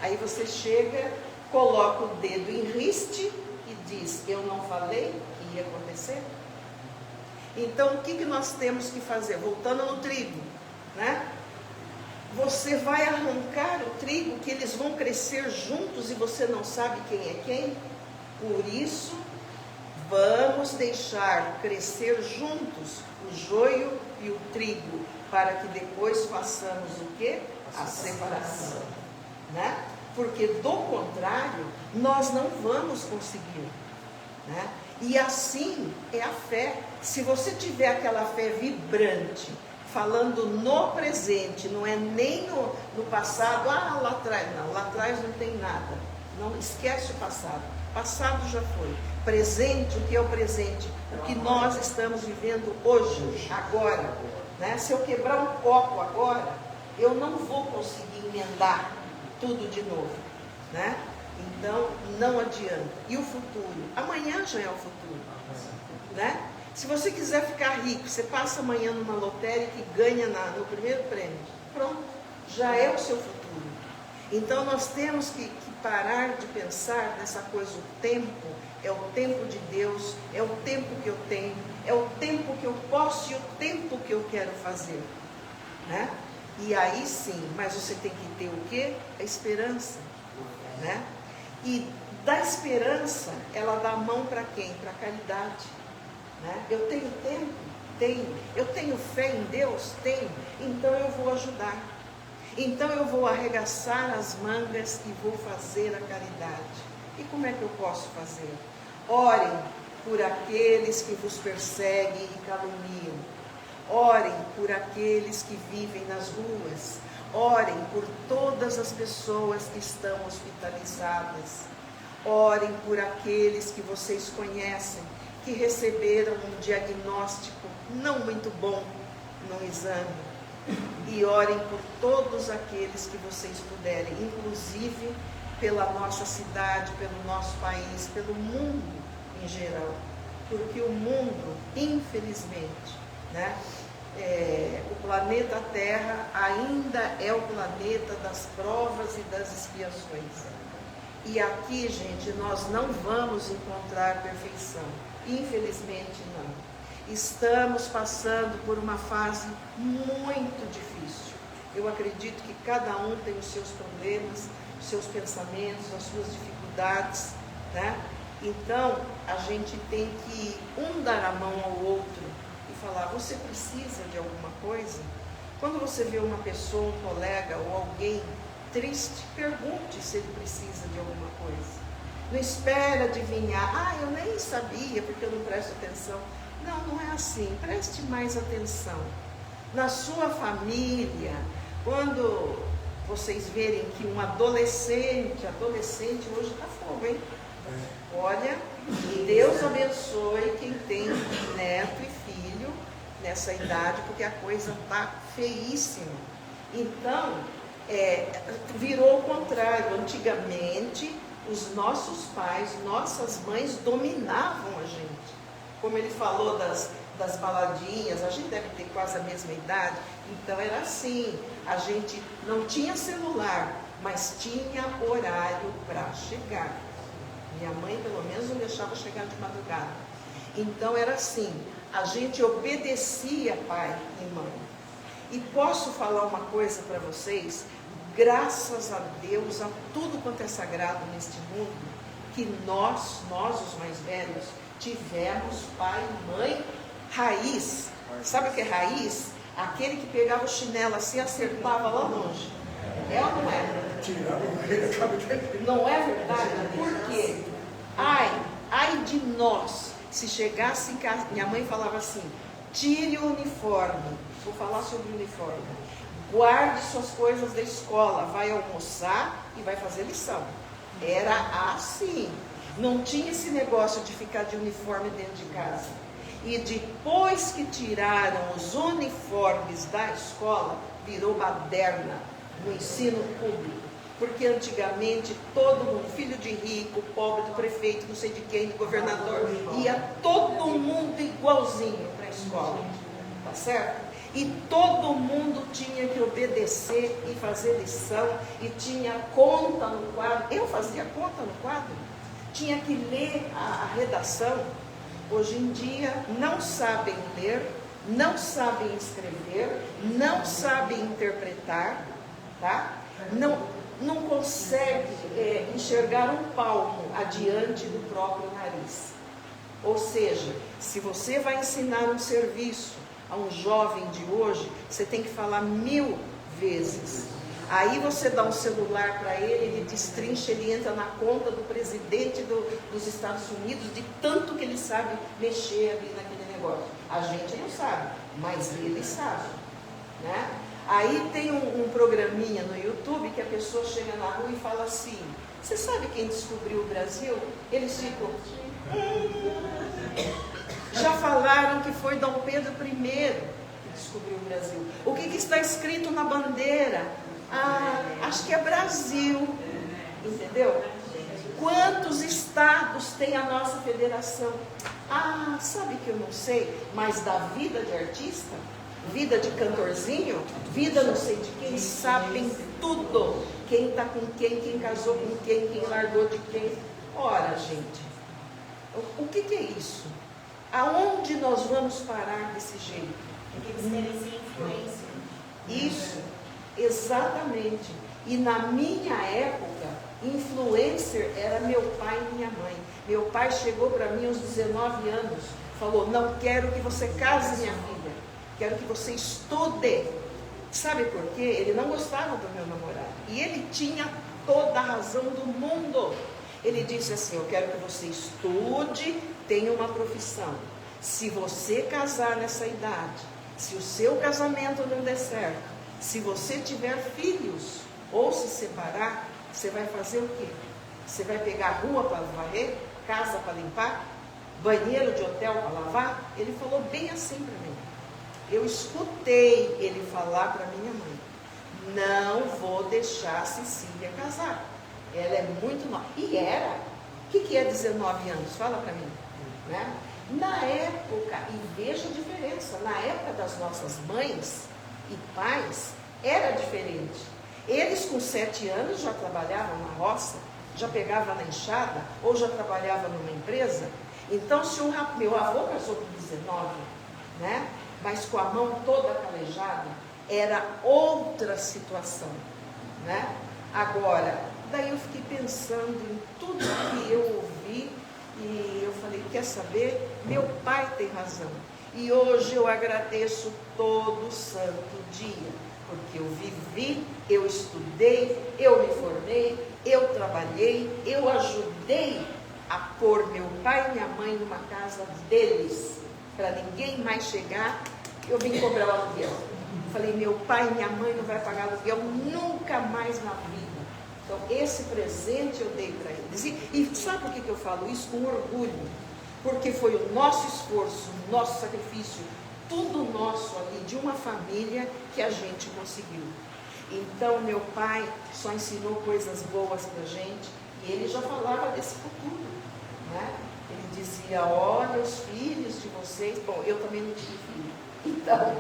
Aí você chega, coloca o dedo em riste e diz, eu não falei que ia acontecer? Então, o que nós temos que fazer? Voltando no trigo, né? Você vai arrancar o trigo, que eles vão crescer juntos e você não sabe quem é quem? Por isso, vamos deixar crescer juntos o joio e o trigo, para que depois façamos o quê? A separação, né? Porque do contrário, nós não vamos conseguir, né? E assim é a fé. Se você tiver aquela fé vibrante, falando no presente, não é nem no passado, lá atrás, não, lá atrás não tem nada, não esquece o passado, passado já foi, presente, o que é o presente, o que nós estamos vivendo hoje, agora, né? Se eu quebrar um copo agora, eu não vou conseguir emendar tudo de novo, né? Então, não adianta. E o futuro? Amanhã já é o futuro, né? Se você quiser ficar rico, você passa amanhã numa lotérica e ganha no primeiro prêmio. Pronto, já é o seu futuro. Então nós temos que parar de pensar nessa coisa, o tempo é o tempo de Deus, é o tempo que eu tenho, é o tempo que eu posso e o tempo que eu quero fazer, né? E aí sim, mas você tem que ter o quê? A esperança, né? E da esperança, ela dá a mão para quem? Para a caridade. Né? Eu tenho tempo? Tenho. Eu tenho fé em Deus? Tenho. Então eu vou ajudar. Então eu vou arregaçar as mangas e vou fazer a caridade. E como é que eu posso fazer? Orem, por aqueles que vos perseguem e caluniam. Orem por aqueles que vivem nas ruas. Orem por todas as pessoas que estão hospitalizadas. Orem por aqueles que vocês conhecem, que receberam um diagnóstico não muito bom no exame. E orem por todos aqueles que vocês puderem, inclusive pela nossa cidade, pelo nosso país, pelo mundo em geral. Porque o mundo, infelizmente, né, o planeta Terra ainda é o planeta das provas e das expiações. E aqui, gente, nós não vamos encontrar perfeição. Infelizmente, não. Estamos passando por uma fase muito difícil. Eu acredito que cada um tem os seus problemas, os seus pensamentos, as suas dificuldades, né? Então, a gente tem que dar a mão ao outro e falar, você precisa de alguma coisa? Quando você vê uma pessoa, um colega ou alguém triste, pergunte se ele precisa de alguma coisa. Não espera adivinhar, eu nem sabia porque eu não presto atenção. Não, não é assim, preste mais atenção. Na sua família, quando vocês verem que um adolescente hoje está fogo, hein? Olha, Deus abençoe quem tem neto e filho nessa idade, porque a coisa está feíssima. Então, virou o contrário. Antigamente, os nossos pais, nossas mães dominavam a gente. Como ele falou das baladinhas, a gente deve ter quase a mesma idade, então era assim, a gente não tinha celular, mas tinha horário para chegar. Minha mãe, pelo menos, não deixava chegar de madrugada. Então era assim, a gente obedecia pai e mãe. E posso falar uma coisa para vocês? Graças a Deus, a tudo quanto é sagrado neste mundo, que nós os mais velhos, tivemos pai e mãe raiz. Sabe o que é raiz? Aquele que pegava o chinelo assim e acertava lá longe. É ou não é? Não é verdade? Por quê? Ai de nós, se chegasse em casa, minha mãe falava assim, tire o uniforme. Vou falar sobre o uniforme. Guarde suas coisas da escola, vai almoçar e vai fazer lição. Era assim. Não tinha esse negócio de ficar de uniforme dentro de casa. E depois que tiraram os uniformes da escola, virou baderna no ensino público. Porque antigamente todo mundo, filho de rico, pobre, do prefeito, não sei de quem, do governador, ia todo mundo igualzinho para a escola. Tá certo? E todo mundo tinha que obedecer e fazer lição, e tinha conta no quadro. Eu fazia conta no quadro, tinha que ler a redação. Hoje em dia não sabem ler, não sabem escrever, não sabem interpretar, tá? Não consegue enxergar um palmo adiante do próprio nariz. Ou seja, se você vai ensinar um serviço a um jovem de hoje, você tem que falar 1000 vezes. Aí você dá um celular para ele destrincha, ele entra na conta do presidente dos Estados Unidos, de tanto que ele sabe mexer ali naquele negócio. A gente não sabe, mas ele sabe, né? Aí tem um programinha no YouTube que a pessoa chega na rua e fala assim, você sabe quem descobriu o Brasil? Eles ficam... Já falaram que foi Dom Pedro I que descobriu o Brasil. O que está escrito na bandeira? Acho que é Brasil. Entendeu? Quantos estados tem a nossa federação? Sabe que eu não sei, mas da vida de artista, vida de cantorzinho, vida não sei de quem, sabem tudo. Quem está com quem casou com quem largou de quem. Ora, gente, o que é isso? Aonde nós vamos parar desse jeito? Eles querem influência. Isso, exatamente. E na minha época, influencer era meu pai e minha mãe. Meu pai chegou para mim aos 19 anos, falou, não quero que você case, minha filha, quero que você estude. Sabe por quê? Ele não gostava do meu namorado. E ele tinha toda a razão do mundo. Ele disse assim, eu quero que você estude, tem uma profissão. Se você casar nessa idade, se o seu casamento não der certo, se você tiver filhos ou se separar, você vai fazer o quê? Você vai pegar rua para varrer, casa para limpar, banheiro de hotel para lavar? Ele falou bem assim para mim. Eu escutei ele falar para minha mãe: não vou deixar a Cecília casar. Ela é muito nova. E era. O que é 19 anos? Fala para mim. Né? Na época, e veja a diferença, na época das nossas mães e pais, era diferente. Eles com 7 anos já trabalhavam na roça, já pegavam na enxada, ou já trabalhavam numa empresa. Então, se meu avô casou com 19, né? Mas com a mão toda calejada, era outra situação, né? Agora, daí eu fiquei pensando em tudo que eu ouvi e eu falei, quer saber? Meu pai tem razão. E hoje eu agradeço todo santo dia, porque eu vivi, eu estudei, eu me formei, eu trabalhei, eu ajudei a pôr meu pai e minha mãe numa casa deles, para ninguém mais chegar. Eu vim cobrar o aluguel. Falei, meu pai e minha mãe não vai pagar aluguel nunca mais na vida. Então, esse presente eu dei para eles. E sabe por que eu falo isso? Com orgulho. Porque foi o nosso esforço, o nosso sacrifício, tudo nosso ali, de uma família, que a gente conseguiu. Então, meu pai só ensinou coisas boas para a gente, e ele já falava desse futuro, né? Ele dizia, olha, os filhos de vocês... Bom, eu também não tive filho, então...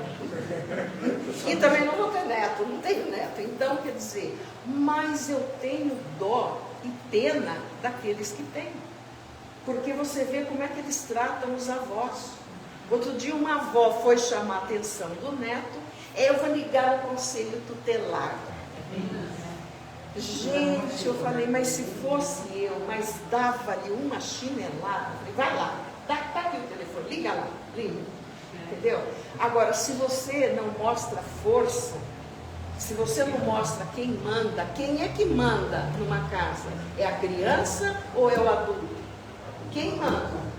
E também não vou ter neto, não tenho neto. Então, quer dizer, mas eu tenho dó e pena daqueles que têm. Porque você vê como é que eles tratam os avós. Outro dia uma avó foi chamar a atenção do neto, eu vou ligar o conselho tutelar. Gente, eu falei, mas se fosse eu, mas dava-lhe uma chinelada, eu falei, vai lá, tá aqui o telefone, liga lá, liga. Entendeu? Agora, se você não mostra força, se você não mostra quem manda, quem é que manda numa casa? É a criança ou é o adulto? Quem manda?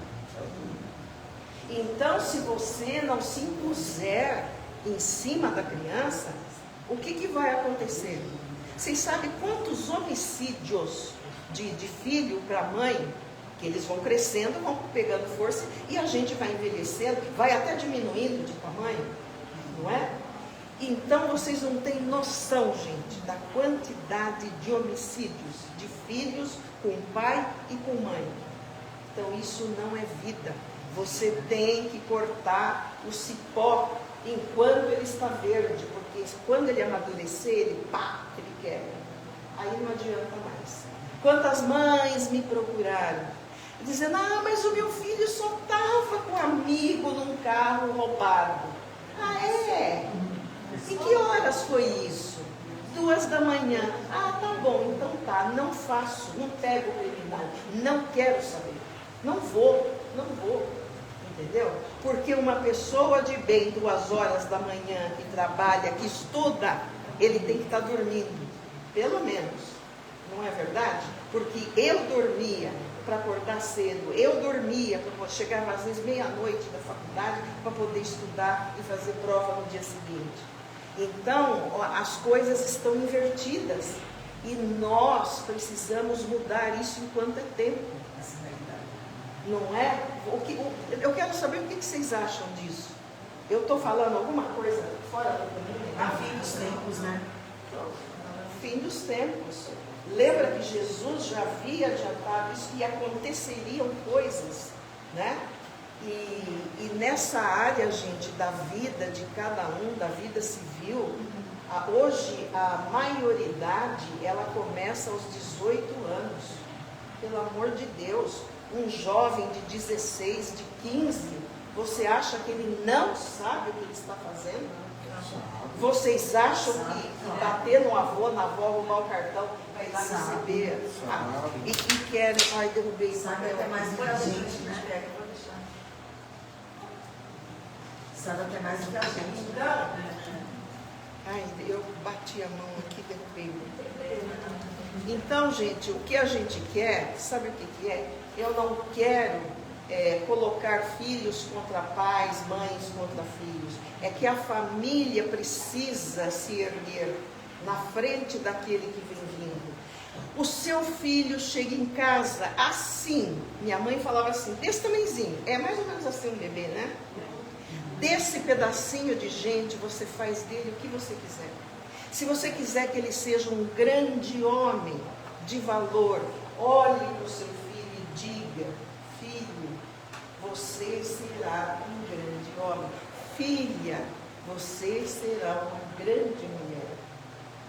Então, se você não se impuser em cima da criança, o que vai acontecer? Vocês sabem quantos homicídios de filho para mãe, que eles vão crescendo, vão pegando força, e a gente vai envelhecendo, vai até diminuindo de tamanho, não é? Então, vocês não têm noção, gente, da quantidade de homicídios de filhos com pai e com mãe. Então, isso não é vida. Você tem que cortar o cipó enquanto ele está verde, porque quando ele amadurecer, ele quebra. Aí não adianta mais. Quantas mães me procuraram, dizendo, mas o meu filho só estava com um amigo num carro roubado. Ah, é? E que horas foi isso? 2 da manhã. Ah, tá bom, então tá, não faço, não pego o criminal, não quero saber. Não vou. Entendeu? Porque uma pessoa de bem, 2 horas da manhã, que trabalha, que estuda, ele tem que estar dormindo, pelo menos. Não é verdade? Porque eu dormia para acordar cedo, eu dormia, chegava às vezes meia-noite da faculdade para poder estudar e fazer prova no dia seguinte. Então, as coisas estão invertidas e nós precisamos mudar isso enquanto é tempo. Não é? Eu quero saber o que vocês acham disso. Eu estou falando alguma coisa fora do comum? A fim dos tempos, né? Fim dos tempos. Lembra que Jesus já havia adiantado isso e aconteceriam coisas, né? E nessa área, gente, da vida de cada um, da vida civil, hoje a maioridade, ela começa aos 18 anos. Pelo amor de Deus, um jovem de 16, de 15, você acha que ele não sabe o que ele está fazendo? Vocês acham que bater no avô, na avó, roubar o cartão, vai lá receber? E querem, derrubei isso. Sabe até mais do que a gente, né? Sabe até mais do que a gente. Então, eu bati a mão aqui, derrubei. Então, gente, o que a gente quer, sabe o que é? Eu não quero colocar filhos contra pais, mães contra filhos. É que a família precisa se erguer na frente daquele que vem vindo. O seu filho chega em casa assim, minha mãe falava assim, desse tamanhozinho, é mais ou menos assim um bebê, né? Desse pedacinho de gente, você faz dele o que você quiser. Se você quiser que ele seja um grande homem de valor, olhe para o seu filho e diga, filho, você será um grande homem. Filha, você será uma grande mulher.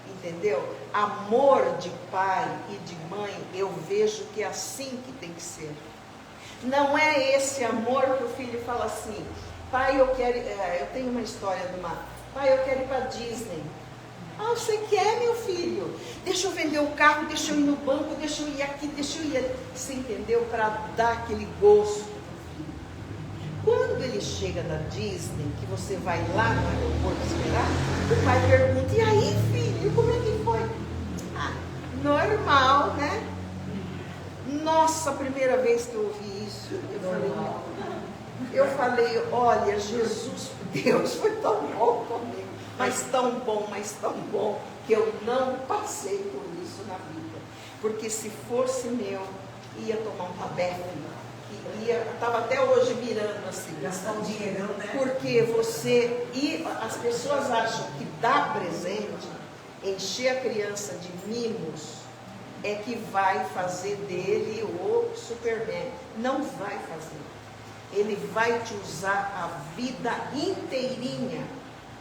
Entendeu? Amor de pai e de mãe, eu vejo que é assim que tem que ser. Não é esse amor que o filho fala assim, pai, eu quero, eu tenho uma história de uma, pai, eu quero ir para Disney. Ah, você quer, meu filho? Deixa eu vender o carro, deixa eu ir no banco, deixa eu ir aqui, deixa eu ir ali. Você entendeu? Para dar aquele gosto pro filho. Quando ele chega da Disney, que você vai lá no aeroporto esperar, o pai pergunta, e aí, filho, como é que foi? Ah, normal, né? Nossa, a primeira vez que eu ouvi isso, eu falei, olha, Jesus, Deus foi tão bom comigo, mas tão bom, que eu não passei por isso na vida. Porque se fosse meu, ia tomar um tabefe, estava até hoje mirando assim. Gastar um dinheirão, né? Porque você, e as pessoas acham que dar presente, encher a criança de mimos, é que vai fazer dele o Superman. Não vai fazer. Ele vai te usar a vida inteirinha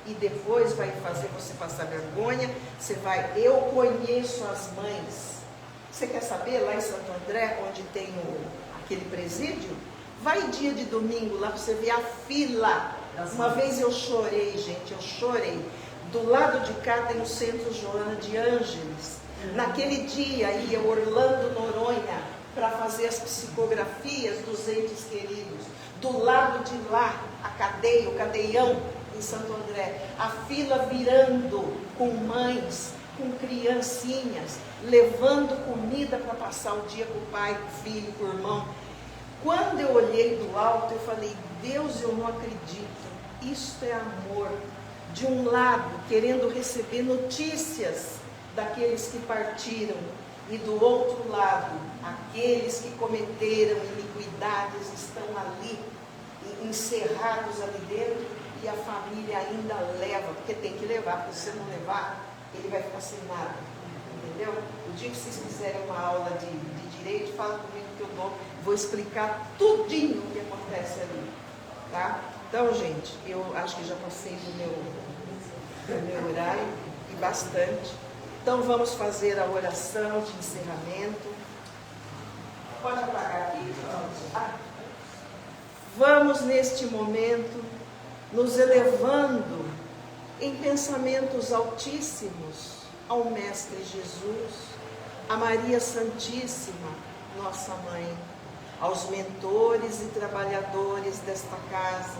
e depois vai fazer você passar vergonha. Você vai, eu conheço as mães. Você quer saber, lá em Santo André, onde tem aquele presídio, vai dia de domingo lá para você ver a fila. Uma vez eu chorei, gente, eu chorei. Do lado de cá tem o Centro Joana de Ângeles. Naquele dia ia Orlando Noronha para fazer as psicografias dos entes queridos. Do lado de lá, a cadeia, o cadeião em Santo André, a fila virando com mães, com criancinhas, levando comida para passar o dia com o pai, com o filho, com o irmão. Quando eu olhei do alto, eu falei, Deus, eu não acredito, isto é amor. De um lado, querendo receber notícias daqueles que partiram, e do outro lado, aqueles que cometeram iniquidades estão ali, encerrados ali dentro, e a família ainda leva, porque tem que levar, porque se você não levar, ele vai ficar sem nada, entendeu? O dia que vocês fizerem uma aula de direito, fala comigo que eu vou explicar tudinho o que acontece ali, tá? Então, gente, eu acho que já passei do meu horário, e bastante. Então, vamos fazer a oração de encerramento. Pode apagar aqui? Vamos, neste momento, nos elevando em pensamentos altíssimos ao Mestre Jesus, a Maria Santíssima, nossa Mãe, aos mentores e trabalhadores desta casa,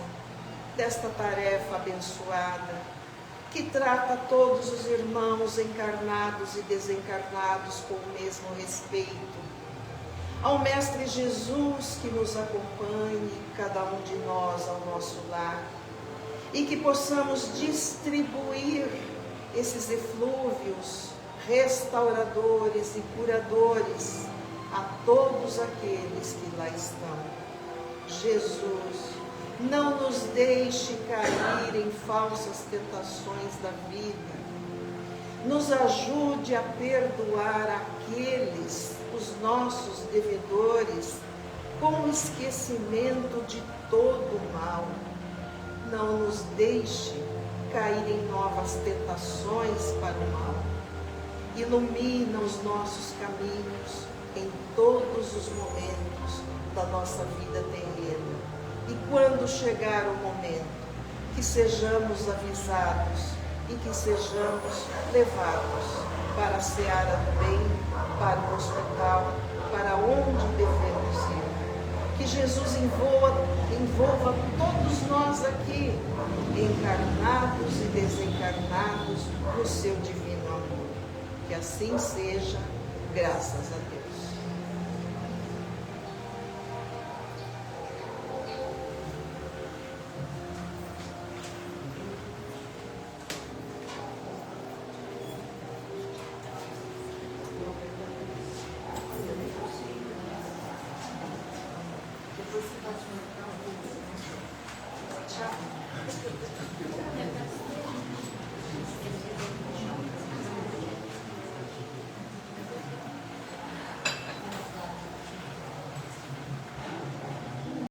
desta tarefa abençoada, que trata todos os irmãos encarnados e desencarnados com o mesmo respeito. Ao Mestre Jesus, que nos acompanhe, cada um de nós ao nosso lar, e que possamos distribuir esses eflúvios restauradores e curadores a todos aqueles que lá estão. Jesus, não nos deixe cair em falsas tentações da vida. Nos ajude a perdoar aqueles, os nossos devedores, com esquecimento de todo o mal. Não nos deixe cair em novas tentações para o mal. Ilumina os nossos caminhos em todos os momentos da nossa vida terrena. E quando chegar o momento, que sejamos avisados e que sejamos levados para a seara do bem, para o hospital, para onde devemos ir. Que Jesus envolva todos nós aqui, encarnados e desencarnados, no seu divino amor. Que assim seja, graças a Deus. Tchau.